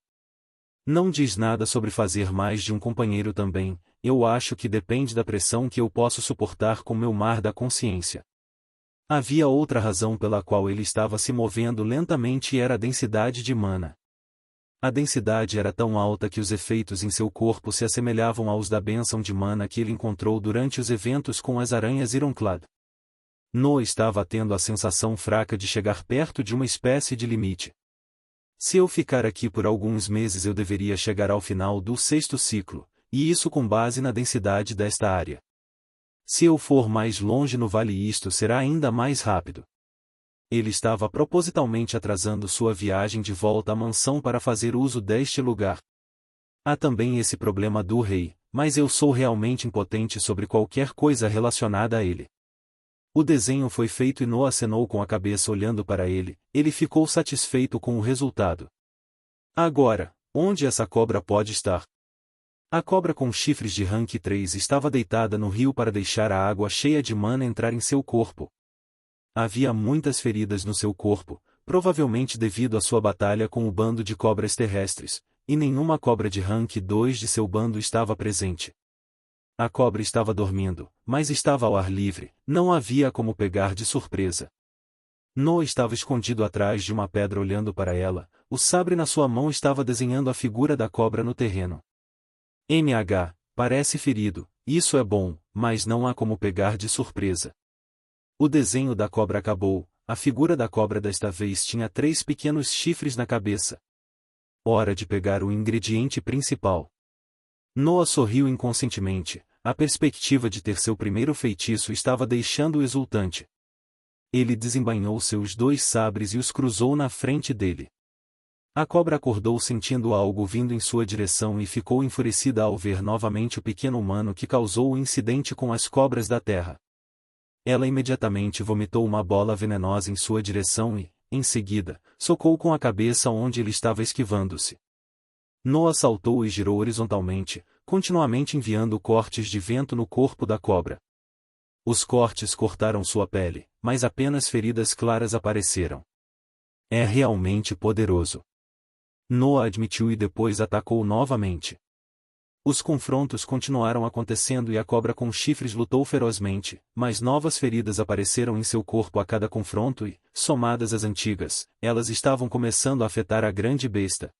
Não diz nada sobre fazer mais de um companheiro também, eu acho que depende da pressão que eu posso suportar com meu mar da consciência. Havia outra razão pela qual ele estava se movendo lentamente e era a densidade de mana. A densidade era tão alta que os efeitos em seu corpo se assemelhavam aos da bênção de mana que ele encontrou durante os eventos com as aranhas Ironclad. Noa estava tendo a sensação fraca de chegar perto de uma espécie de limite. Se eu ficar aqui por alguns meses eu deveria chegar ao final do 6º ciclo, e isso com base na densidade desta área. Se eu for mais longe no vale isto será ainda mais rápido. Ele estava propositalmente atrasando sua viagem de volta à mansão para fazer uso deste lugar. Há também esse problema do rei, mas eu sou realmente impotente sobre qualquer coisa relacionada a ele. O desenho foi feito e Noa acenou com a cabeça olhando para ele, ele ficou satisfeito com o resultado. Agora, onde essa cobra pode estar? A cobra com chifres de rank 3 estava deitada no rio para deixar a água cheia de mana entrar em seu corpo. Havia muitas feridas no seu corpo, provavelmente devido à sua batalha com o bando de cobras terrestres, e nenhuma cobra de rank 2 de seu bando estava presente. A cobra estava dormindo, mas estava ao ar livre, não havia como pegar de surpresa. Noa estava escondido atrás de uma pedra olhando para ela, o sabre na sua mão estava desenhando a figura da cobra no terreno. MH, parece ferido, isso é bom, mas não há como pegar de surpresa. O desenho da cobra acabou, a figura da cobra desta vez tinha 3 pequenos chifres na cabeça. Hora de pegar o ingrediente principal. Noa sorriu inconscientemente, a perspectiva de ter seu primeiro feitiço estava deixando-o exultante. Ele desembainhou seus 2 sabres e os cruzou na frente dele. A cobra acordou sentindo algo vindo em sua direção e ficou enfurecida ao ver novamente o pequeno humano que causou o incidente com as cobras da terra. Ela imediatamente vomitou uma bola venenosa em sua direção e, em seguida, socou com a cabeça onde ele estava esquivando-se. Noa saltou e girou horizontalmente, continuamente enviando cortes de vento no corpo da cobra. Os cortes cortaram sua pele, mas apenas feridas claras apareceram. É realmente poderoso. Noa admitiu e depois atacou novamente. Os confrontos continuaram acontecendo e a cobra com chifres lutou ferozmente, mas novas feridas apareceram em seu corpo a cada confronto e, somadas às antigas, elas estavam começando a afetar a grande besta.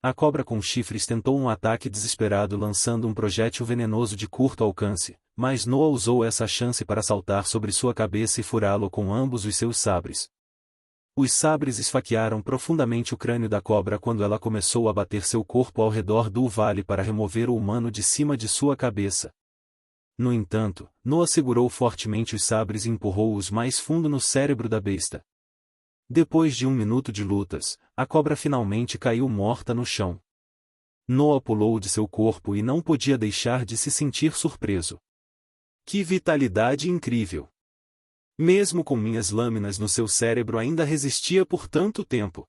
A cobra com chifres tentou um ataque desesperado lançando um projétil venenoso de curto alcance, mas Noa usou essa chance para saltar sobre sua cabeça e furá-lo com ambos os seus sabres. Os sabres esfaquearam profundamente o crânio da cobra quando ela começou a bater seu corpo ao redor do vale para remover o humano de cima de sua cabeça. No entanto, Noa segurou fortemente os sabres e empurrou-os mais fundo no cérebro da besta. Depois de 1 minuto de lutas, a cobra finalmente caiu morta no chão. Noa pulou de seu corpo e não podia deixar de se sentir surpreso. Que vitalidade incrível! Mesmo com minhas lâminas no seu cérebro ainda resistia por tanto tempo.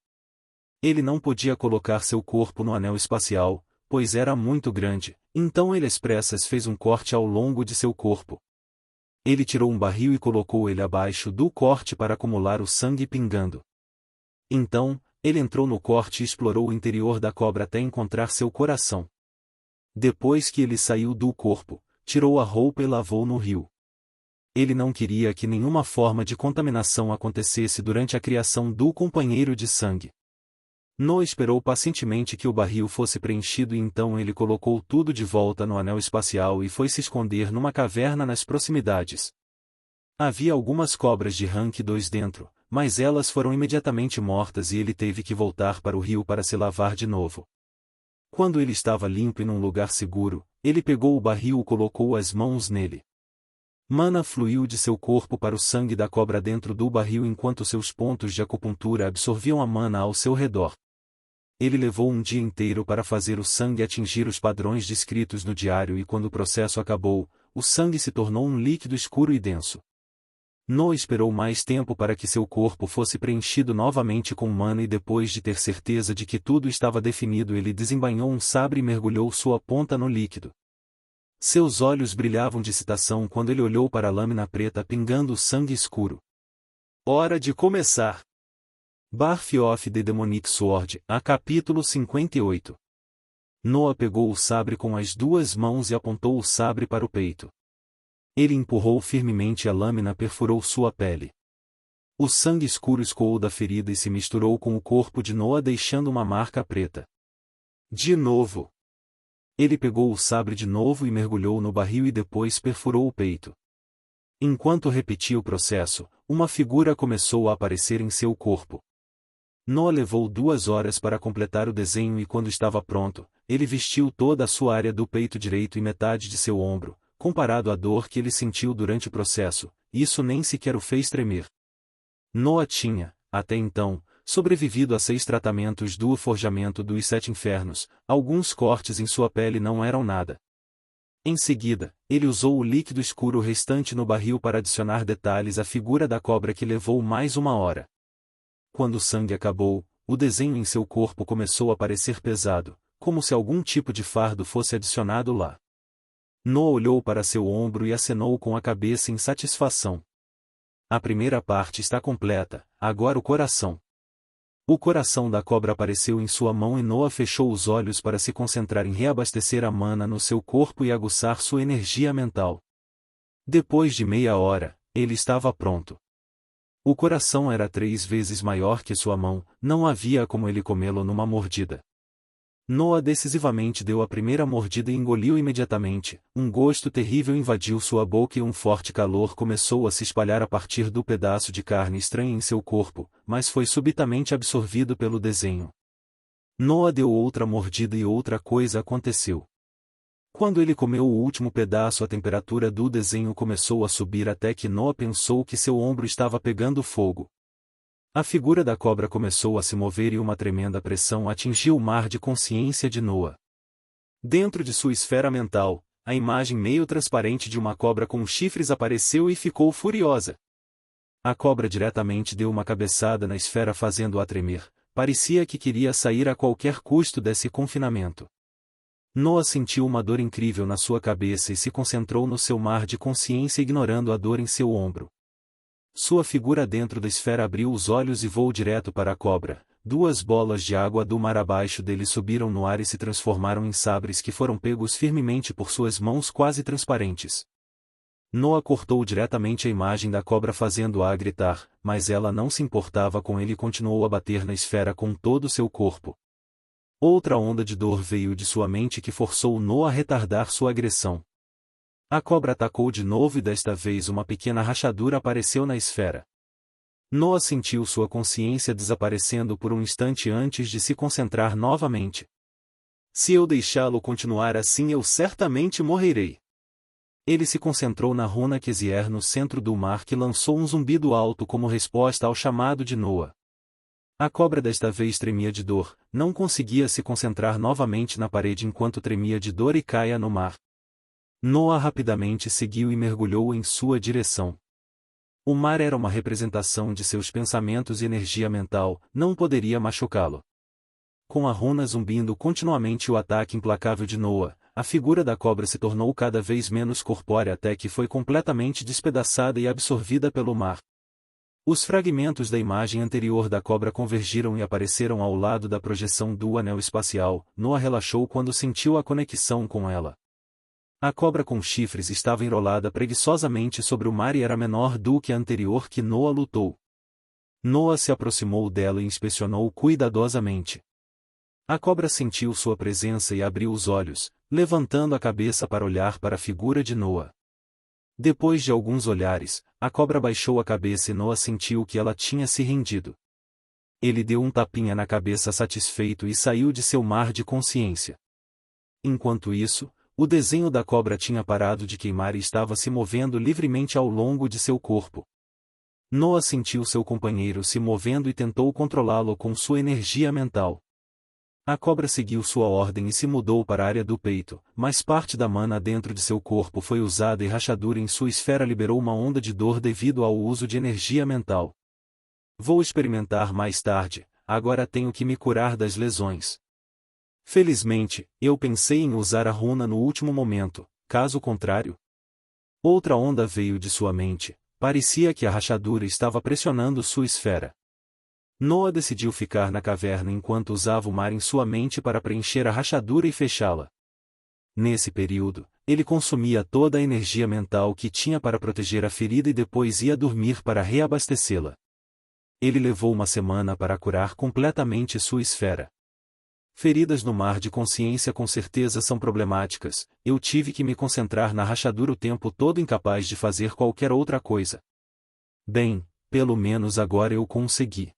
Ele não podia colocar seu corpo no anel espacial, pois era muito grande, então ele às pressas fez um corte ao longo de seu corpo. Ele tirou um barril e colocou ele abaixo do corte para acumular o sangue pingando. Então, ele entrou no corte e explorou o interior da cobra até encontrar seu coração. Depois que ele saiu do corpo, tirou a roupa e lavou no rio. Ele não queria que nenhuma forma de contaminação acontecesse durante a criação do companheiro de sangue. Noa esperou pacientemente que o barril fosse preenchido e então ele colocou tudo de volta no anel espacial e foi se esconder numa caverna nas proximidades. Havia algumas cobras de rank 2 dentro, mas elas foram imediatamente mortas e ele teve que voltar para o rio para se lavar de novo. Quando ele estava limpo e num lugar seguro, ele pegou o barril e colocou as mãos nele. Mana fluiu de seu corpo para o sangue da cobra dentro do barril enquanto seus pontos de acupuntura absorviam a mana ao seu redor. Ele levou um dia inteiro para fazer o sangue atingir os padrões descritos no diário e quando o processo acabou, o sangue se tornou um líquido escuro e denso. Noa esperou mais tempo para que seu corpo fosse preenchido novamente com mana e depois de ter certeza de que tudo estava definido ele desembainhou um sabre e mergulhou sua ponta no líquido. Seus olhos brilhavam de excitação quando ele olhou para a lâmina preta pingando o sangue escuro. Hora de começar! Birth of the Demonic Sword, a capítulo 58. Noa pegou o sabre com as 2 mãos e apontou o sabre para o peito. Ele empurrou firmemente e a lâmina perfurou sua pele. O sangue escuro escoou da ferida e se misturou com o corpo de Noa deixando uma marca preta. De novo! Ele pegou o sabre de novo e mergulhou no barril e depois perfurou o peito. Enquanto repetia o processo, uma figura começou a aparecer em seu corpo. Noah levou 2 horas para completar o desenho e quando estava pronto, ele vestiu toda a sua área do peito direito e metade de seu ombro. Comparado à dor que ele sentiu durante o processo, isso nem sequer o fez tremer. Noah tinha, até então, sobrevivido a 6 tratamentos do forjamento dos 7 infernos. Alguns cortes em sua pele não eram nada. Em seguida, ele usou o líquido escuro restante no barril para adicionar detalhes à figura da cobra que levou mais 1 hora. Quando o sangue acabou, o desenho em seu corpo começou a parecer pesado, como se algum tipo de fardo fosse adicionado lá. Noah olhou para seu ombro e acenou com a cabeça em satisfação. A primeira parte está completa, agora o coração. O coração da cobra apareceu em sua mão e Noah fechou os olhos para se concentrar em reabastecer a mana no seu corpo e aguçar sua energia mental. Depois de meia hora, ele estava pronto. O coração era 3 vezes maior que sua mão, não havia como ele comê-lo numa mordida. Noah decisivamente deu a primeira mordida e engoliu imediatamente. Um gosto terrível invadiu sua boca e um forte calor começou a se espalhar a partir do pedaço de carne estranha em seu corpo, mas foi subitamente absorvido pelo desenho. Noah deu outra mordida e outra coisa aconteceu. Quando ele comeu o último pedaço, a temperatura do desenho começou a subir até que Noah pensou que seu ombro estava pegando fogo. A figura da cobra começou a se mover e uma tremenda pressão atingiu o mar de consciência de Noah. Dentro de sua esfera mental, a imagem meio transparente de uma cobra com chifres apareceu e ficou furiosa. A cobra diretamente deu uma cabeçada na esfera fazendo-a tremer, parecia que queria sair a qualquer custo desse confinamento. Noah sentiu uma dor incrível na sua cabeça e se concentrou no seu mar de consciência ignorando a dor em seu ombro. Sua figura dentro da esfera abriu os olhos e voou direto para a cobra. 2 bolas de água do mar abaixo dele subiram no ar e se transformaram em sabres que foram pegos firmemente por suas mãos quase transparentes. Noah cortou diretamente a imagem da cobra fazendo-a gritar, mas ela não se importava com ele e continuou a bater na esfera com todo o seu corpo. Outra onda de dor veio de sua mente que forçou Noah a retardar sua agressão. A cobra atacou de novo e desta vez uma pequena rachadura apareceu na esfera. Noah sentiu sua consciência desaparecendo por um instante antes de se concentrar novamente. Se eu deixá-lo continuar assim eu certamente morrerei. Ele se concentrou na runa Kezier no centro do mar que lançou um zumbido alto como resposta ao chamado de Noah. A cobra desta vez tremia de dor, não conseguia se concentrar novamente na parede enquanto tremia de dor e caía no mar. Noah rapidamente seguiu e mergulhou em sua direção. O mar era uma representação de seus pensamentos e energia mental, não poderia machucá-lo. Com a runa zumbindo continuamente o ataque implacável de Noah, a figura da cobra se tornou cada vez menos corpórea até que foi completamente despedaçada e absorvida pelo mar. Os fragmentos da imagem anterior da cobra convergiram e apareceram ao lado da projeção do anel espacial. Noah relaxou quando sentiu a conexão com ela. A cobra com chifres estava enrolada preguiçosamente sobre o mar e era menor do que a anterior que Noah lutou. Noah se aproximou dela e inspecionou cuidadosamente. A cobra sentiu sua presença e abriu os olhos, levantando a cabeça para olhar para a figura de Noah. Depois de alguns olhares, a cobra baixou a cabeça e Noah sentiu que ela tinha se rendido. Ele deu um tapinha na cabeça satisfeito e saiu de seu mar de consciência. Enquanto isso, o desenho da cobra tinha parado de queimar e estava se movendo livremente ao longo de seu corpo. Noah sentiu seu companheiro se movendo e tentou controlá-lo com sua energia mental. A cobra seguiu sua ordem e se mudou para a área do peito, mas parte da mana dentro de seu corpo foi usada e rachadura em sua esfera liberou uma onda de dor devido ao uso de energia mental. Vou experimentar mais tarde, agora tenho que me curar das lesões. Felizmente, eu pensei em usar a runa no último momento, caso contrário. Outra onda veio de sua mente, parecia que a rachadura estava pressionando sua esfera. Noah decidiu ficar na caverna enquanto usava o mar em sua mente para preencher a rachadura e fechá-la. Nesse período, ele consumia toda a energia mental que tinha para proteger a ferida e depois ia dormir para reabastecê-la. Ele levou uma semana para curar completamente sua esfera. Feridas no mar de consciência com certeza são problemáticas, eu tive que me concentrar na rachadura o tempo todo incapaz de fazer qualquer outra coisa. Bem, pelo menos agora eu consegui.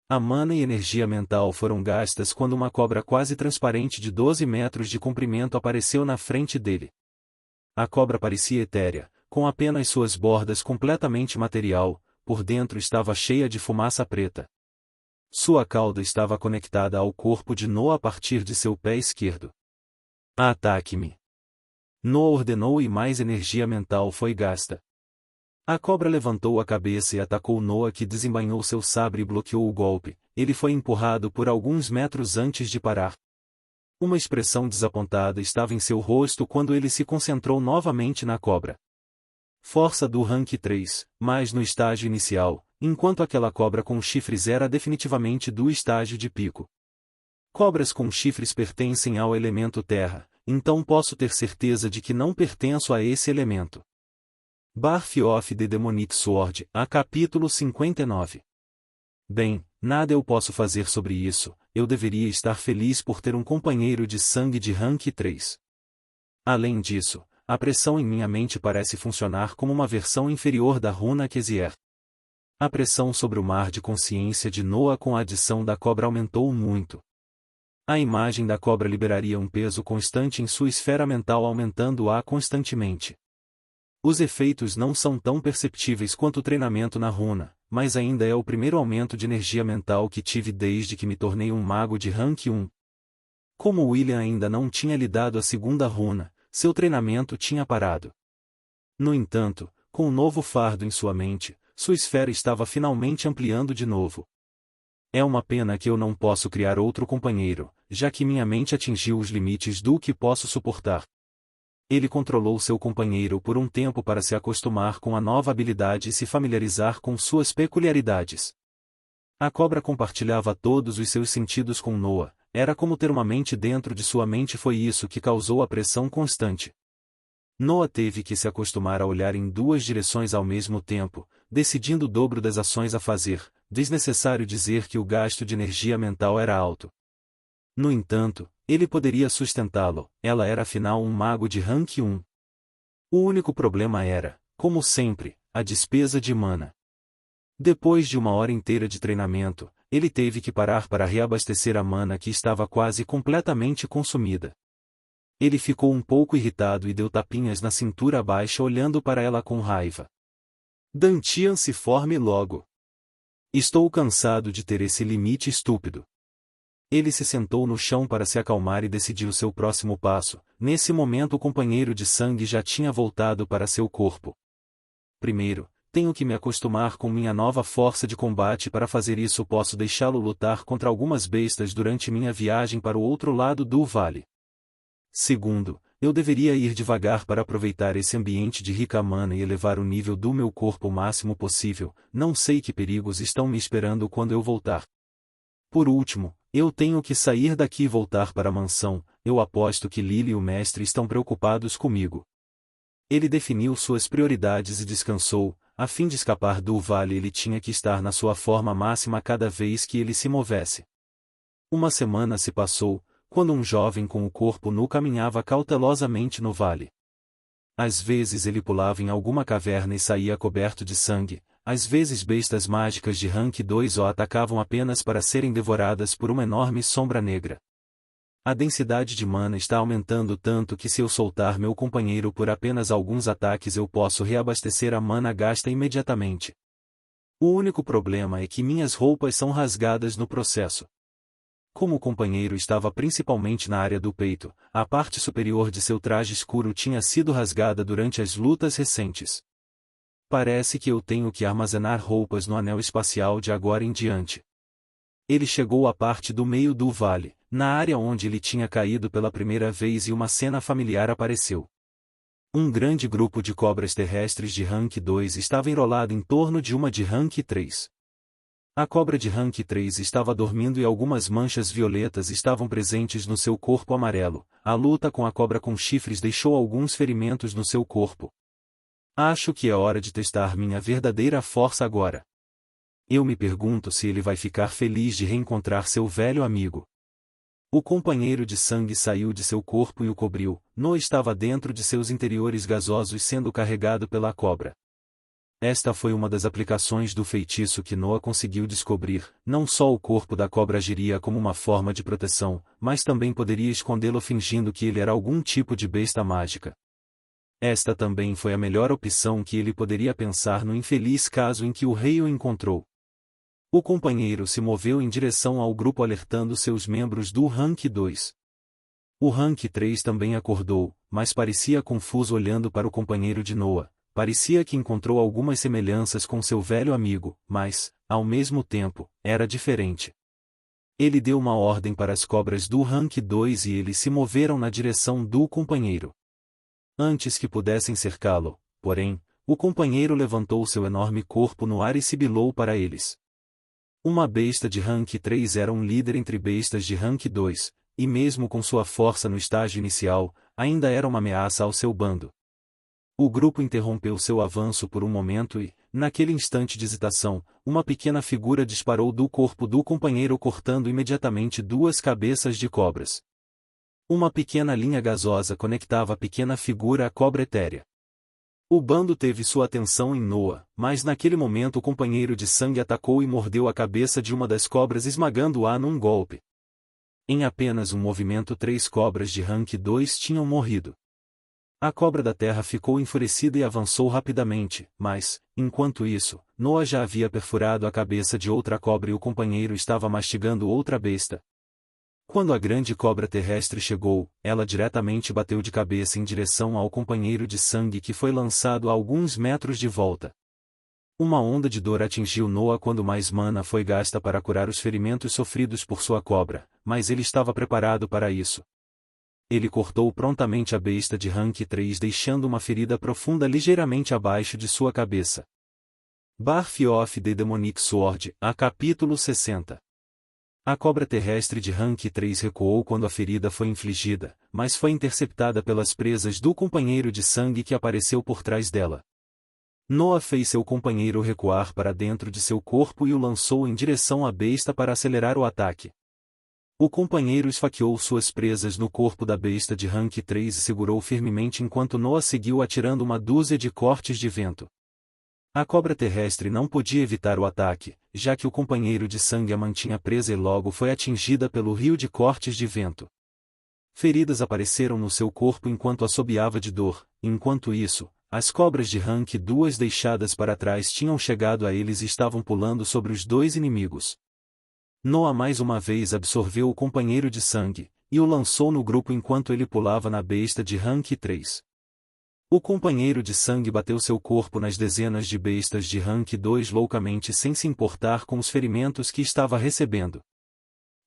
A mana e energia mental foram gastas quando uma cobra quase transparente de 12 metros de comprimento apareceu na frente dele. A cobra parecia etérea, com apenas suas bordas completamente material, por dentro estava cheia de fumaça preta. Sua cauda estava conectada ao corpo de Noah a partir de seu pé esquerdo. Ataque-me! Noah ordenou e mais energia mental foi gasta. A cobra levantou a cabeça e atacou Noah, que desembainhou seu sabre e bloqueou o golpe. Ele foi empurrado por alguns metros antes de parar. Uma expressão desapontada estava em seu rosto quando ele se concentrou novamente na cobra. Força do rank 3, mas no estágio inicial, enquanto aquela cobra com chifres era definitivamente do estágio de pico. Cobras com chifres pertencem ao elemento terra, então posso ter certeza de que não pertenço a esse elemento. Birth of the Demonic Sword, a capítulo 59. Bem, nada eu posso fazer sobre isso, eu deveria estar feliz por ter um companheiro de sangue de rank 3. Além disso, a pressão em minha mente parece funcionar como uma versão inferior da runa Kezier. A pressão sobre o mar de consciência de Noah com a adição da cobra aumentou muito. A imagem da cobra liberaria um peso constante em sua esfera mental, aumentando-a constantemente. Os efeitos não são tão perceptíveis quanto o treinamento na runa, mas ainda é o primeiro aumento de energia mental que tive desde que me tornei um mago de rank 1. Como William ainda não tinha lhe dado a segunda runa, seu treinamento tinha parado. No entanto, com um novo fardo em sua mente, sua esfera estava finalmente ampliando de novo. É uma pena que eu não posso criar outro companheiro, já que minha mente atingiu os limites do que posso suportar. Ele controlou seu companheiro por um tempo para se acostumar com a nova habilidade e se familiarizar com suas peculiaridades. A cobra compartilhava todos os seus sentidos com Noah, era como ter uma mente dentro de sua mente, foi isso que causou a pressão constante. Noah teve que se acostumar a olhar em duas direções ao mesmo tempo, decidindo o dobro das ações a fazer, desnecessário dizer que o gasto de energia mental era alto. No entanto, ele poderia sustentá-lo, ela era afinal um mago de rank 1. O único problema era, como sempre, a despesa de mana. Depois de uma hora inteira de treinamento, ele teve que parar para reabastecer a mana que estava quase completamente consumida. Ele ficou um pouco irritado e deu tapinhas na cintura baixa olhando para ela com raiva. Dantian, se forme logo. Estou cansado de ter esse limite estúpido. Ele se sentou no chão para se acalmar e decidiu seu próximo passo. Nesse momento o companheiro de sangue já tinha voltado para seu corpo. Primeiro, tenho que me acostumar com minha nova força de combate. Para fazer isso posso deixá-lo lutar contra algumas bestas durante minha viagem para o outro lado do vale. Segundo, eu deveria ir devagar para aproveitar esse ambiente de rica mana e elevar o nível do meu corpo o máximo possível. Não sei que perigos estão me esperando quando eu voltar. Por último, eu tenho que sair daqui e voltar para a mansão. Eu aposto que Lily e o mestre estão preocupados comigo. Ele definiu suas prioridades e descansou. A fim de escapar do vale, ele tinha que estar na sua forma máxima cada vez que ele se movesse. Uma semana se passou, quando um jovem com o corpo nu caminhava cautelosamente no vale. Às vezes ele pulava em alguma caverna e saía coberto de sangue, às vezes bestas mágicas de rank 2 o atacavam apenas para serem devoradas por uma enorme sombra negra. A densidade de mana está aumentando tanto que se eu soltar meu companheiro por apenas alguns ataques eu posso reabastecer a mana gasta imediatamente. O único problema é que minhas roupas são rasgadas no processo. Como o companheiro estava principalmente na área do peito, a parte superior de seu traje escuro tinha sido rasgada durante as lutas recentes. Parece que eu tenho que armazenar roupas no anel espacial de agora em diante. Ele chegou à parte do meio do vale, na área onde ele tinha caído pela primeira vez, e uma cena familiar apareceu. Um grande grupo de cobras terrestres de rank 2 estava enrolado em torno de uma de rank 3. A cobra de rank 3 estava dormindo e algumas manchas violetas estavam presentes no seu corpo amarelo. A luta com a cobra com chifres deixou alguns ferimentos no seu corpo. Acho que é hora de testar minha verdadeira força agora. Eu me pergunto se ele vai ficar feliz de reencontrar seu velho amigo. O companheiro de sangue saiu de seu corpo e o cobriu. Noa estava dentro de seus interiores gasosos sendo carregado pela cobra. Esta foi uma das aplicações do feitiço que Noa conseguiu descobrir. Não só o corpo da cobra agiria como uma forma de proteção, mas também poderia escondê-lo fingindo que ele era algum tipo de besta mágica. Esta também foi a melhor opção que ele poderia pensar no infeliz caso em que o rei o encontrou. O companheiro se moveu em direção ao grupo alertando seus membros do Rank 2. O Rank 3 também acordou, mas parecia confuso olhando para o companheiro de Noa. Parecia que encontrou algumas semelhanças com seu velho amigo, mas, ao mesmo tempo, era diferente. Ele deu uma ordem para as cobras do Rank 2 e eles se moveram na direção do companheiro. Antes que pudessem cercá-lo, porém, o companheiro levantou seu enorme corpo no ar e sibilou para eles. Uma besta de Rank 3 era um líder entre bestas de Rank 2, e mesmo com sua força no estágio inicial, ainda era uma ameaça ao seu bando. O grupo interrompeu seu avanço por um momento e, naquele instante de hesitação, uma pequena figura disparou do corpo do companheiro cortando imediatamente duas cabeças de cobras. Uma pequena linha gasosa conectava a pequena figura à cobra etérea. O bando teve sua atenção em Noa, mas naquele momento o companheiro de sangue atacou e mordeu a cabeça de uma das cobras esmagando-a num golpe. Em apenas um movimento 3 cobras de Rank 2 tinham morrido. A cobra da terra ficou enfurecida e avançou rapidamente, mas, enquanto isso, Noa já havia perfurado a cabeça de outra cobra e o companheiro estava mastigando outra besta. Quando a grande cobra terrestre chegou, ela diretamente bateu de cabeça em direção ao companheiro de sangue que foi lançado a alguns metros de volta. Uma onda de dor atingiu Noa quando mais mana foi gasta para curar os ferimentos sofridos por sua cobra, mas ele estava preparado para isso. Ele cortou prontamente a besta de Rank 3 deixando uma ferida profunda ligeiramente abaixo de sua cabeça. Birth of the Demonic Sword, a capítulo 60. A cobra terrestre de Rank 3 recuou quando a ferida foi infligida, mas foi interceptada pelas presas do companheiro de sangue que apareceu por trás dela. Noa fez seu companheiro recuar para dentro de seu corpo e o lançou em direção à besta para acelerar o ataque. O companheiro esfaqueou suas presas no corpo da besta de Rank 3 e segurou firmemente enquanto Noa seguiu atirando uma dúzia de cortes de vento. A cobra terrestre não podia evitar o ataque, já que o companheiro de sangue a mantinha presa e logo foi atingida pelo rio de cortes de vento. Feridas apareceram no seu corpo enquanto assobiava de dor. Enquanto isso, as cobras de Rank 2 deixadas para trás tinham chegado a eles e estavam pulando sobre os dois inimigos. Noa mais uma vez absorveu o companheiro de sangue, e o lançou no grupo enquanto ele pulava na besta de Rank 3. O companheiro de sangue bateu seu corpo nas dezenas de bestas de Rank 2 loucamente sem se importar com os ferimentos que estava recebendo.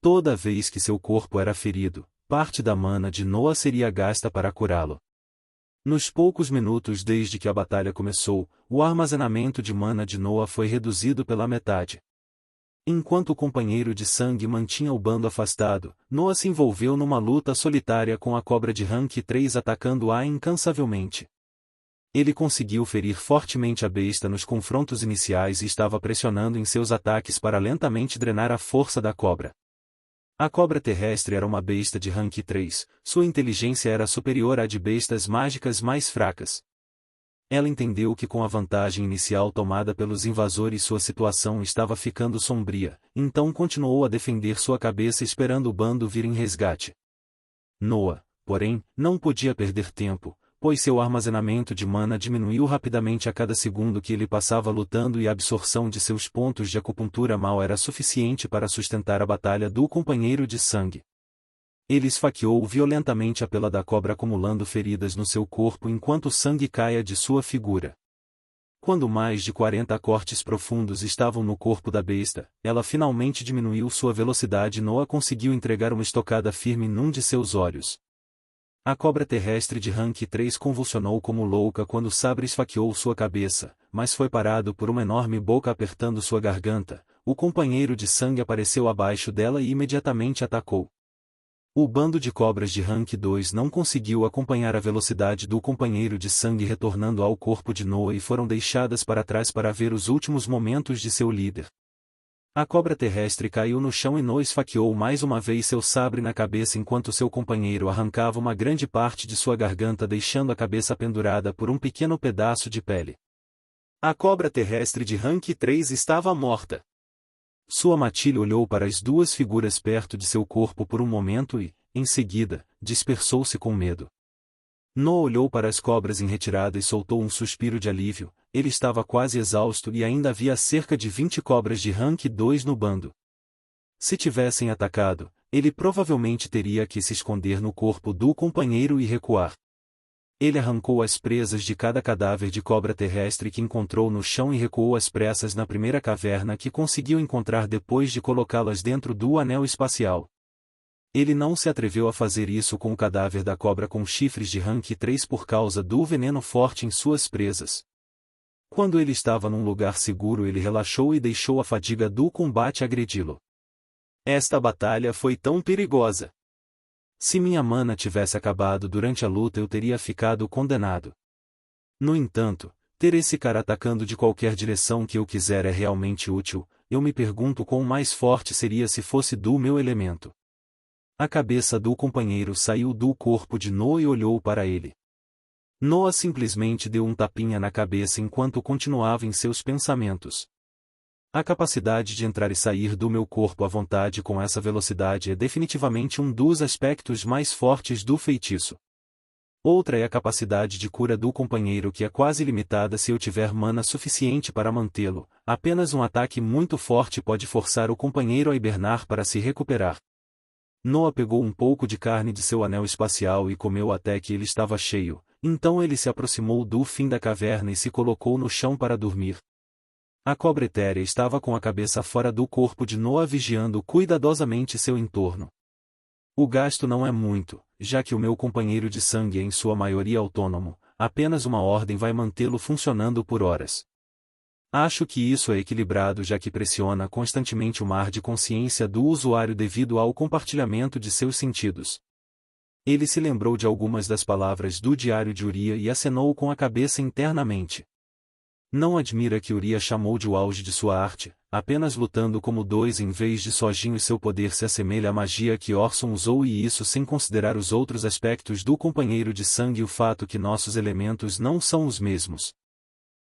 Toda vez que seu corpo era ferido, parte da mana de Noa seria gasta para curá-lo. Nos poucos minutos desde que a batalha começou, o armazenamento de mana de Noa foi reduzido pela metade. Enquanto o companheiro de sangue mantinha o bando afastado, Noa se envolveu numa luta solitária com a cobra de Rank 3 atacando-a incansavelmente. Ele conseguiu ferir fortemente a besta nos confrontos iniciais e estava pressionando em seus ataques para lentamente drenar a força da cobra. A cobra terrestre era uma besta de Rank 3, sua inteligência era superior à de bestas mágicas mais fracas. Ela entendeu que com a vantagem inicial tomada pelos invasores sua situação estava ficando sombria, então continuou a defender sua cabeça esperando o bando vir em resgate. Noa, porém, não podia perder tempo, pois seu armazenamento de mana diminuiu rapidamente a cada segundo que ele passava lutando e a absorção de seus pontos de acupuntura mal era suficiente para sustentar a batalha do companheiro de sangue. Ele esfaqueou violentamente a pela da cobra acumulando feridas no seu corpo enquanto o sangue caía de sua figura. Quando mais de 40 cortes profundos estavam no corpo da besta, ela finalmente diminuiu sua velocidade e Noa conseguiu entregar uma estocada firme num de seus olhos. A cobra terrestre de Rank 3 convulsionou como louca quando o sabre esfaqueou sua cabeça, mas foi parado por uma enorme boca apertando sua garganta. O companheiro de sangue apareceu abaixo dela e imediatamente atacou. O bando de cobras de Rank 2 não conseguiu acompanhar a velocidade do companheiro de sangue retornando ao corpo de Noa e foram deixadas para trás para ver os últimos momentos de seu líder. A cobra terrestre caiu no chão e No esfaqueou mais uma vez seu sabre na cabeça enquanto seu companheiro arrancava uma grande parte de sua garganta deixando a cabeça pendurada por um pequeno pedaço de pele. A cobra terrestre de Rank 3 estava morta. Sua matilha olhou para as duas figuras perto de seu corpo por um momento e, em seguida, dispersou-se com medo. No olhou para as cobras em retirada e soltou um suspiro de alívio. Ele estava quase exausto e ainda havia cerca de 20 cobras de Rank 2 no bando. Se tivessem atacado, ele provavelmente teria que se esconder no corpo do companheiro e recuar. Ele arrancou as presas de cada cadáver de cobra terrestre que encontrou no chão e recuou às pressas na primeira caverna que conseguiu encontrar depois de colocá-las dentro do anel espacial. Ele não se atreveu a fazer isso com o cadáver da cobra com chifres de Rank 3 por causa do veneno forte em suas presas. Quando ele estava num lugar seguro ele relaxou e deixou a fadiga do combate agredi-lo. Esta batalha foi tão perigosa. Se minha mana tivesse acabado durante a luta eu teria ficado condenado. No entanto, ter esse cara atacando de qualquer direção que eu quiser é realmente útil. Eu me pergunto quão mais forte seria se fosse do meu elemento. A cabeça do companheiro saiu do corpo de Noah e olhou para ele. Noah simplesmente deu um tapinha na cabeça enquanto continuava em seus pensamentos. A capacidade de entrar e sair do meu corpo à vontade com essa velocidade é definitivamente um dos aspectos mais fortes do feitiço. Outra é a capacidade de cura do companheiro que é quase limitada se eu tiver mana suficiente para mantê-lo. Apenas um ataque muito forte pode forçar o companheiro a hibernar para se recuperar. Noah pegou um pouco de carne de seu anel espacial e comeu até que ele estava cheio, então ele se aproximou do fim da caverna e se colocou no chão para dormir. A cobra etérea estava com a cabeça fora do corpo de Noah vigiando cuidadosamente seu entorno. O gasto não é muito, já que o meu companheiro de sangue é em sua maioria autônomo, apenas uma ordem vai mantê-lo funcionando por horas. Acho que isso é equilibrado já que pressiona constantemente o mar de consciência do usuário devido ao compartilhamento de seus sentidos. Ele se lembrou de algumas das palavras do diário de Uriah e acenou com a cabeça internamente. Não admira que Uriah chamou de o auge de sua arte, apenas lutando como dois em vez de sozinho e seu poder se assemelha à magia que Orson usou e isso sem considerar os outros aspectos do companheiro de sangue e o fato que nossos elementos não são os mesmos.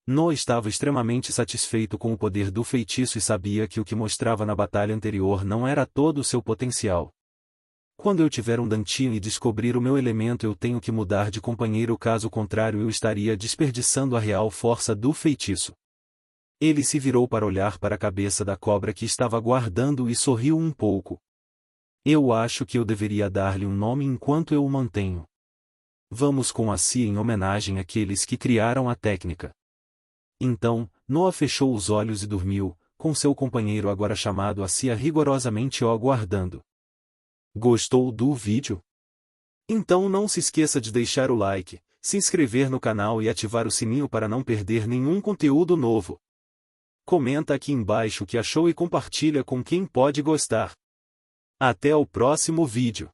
Noah estava extremamente satisfeito com o poder do feitiço e sabia que o que mostrava na batalha anterior não era todo o seu potencial. Quando eu tiver um Dantian e descobrir o meu elemento eu tenho que mudar de companheiro caso contrário eu estaria desperdiçando a real força do feitiço. Ele se virou para olhar para a cabeça da cobra que estava guardando e sorriu um pouco. Eu acho que eu deveria dar-lhe um nome enquanto eu o mantenho. Vamos com a Cia em homenagem àqueles que criaram a técnica. Então, Noah fechou os olhos e dormiu, com seu companheiro agora chamado a Cia rigorosamente o aguardando. Gostou do vídeo? Então não se esqueça de deixar o like, se inscrever no canal e ativar o sininho para não perder nenhum conteúdo novo. Comenta aqui embaixo o que achou e compartilha com quem pode gostar. Até o próximo vídeo.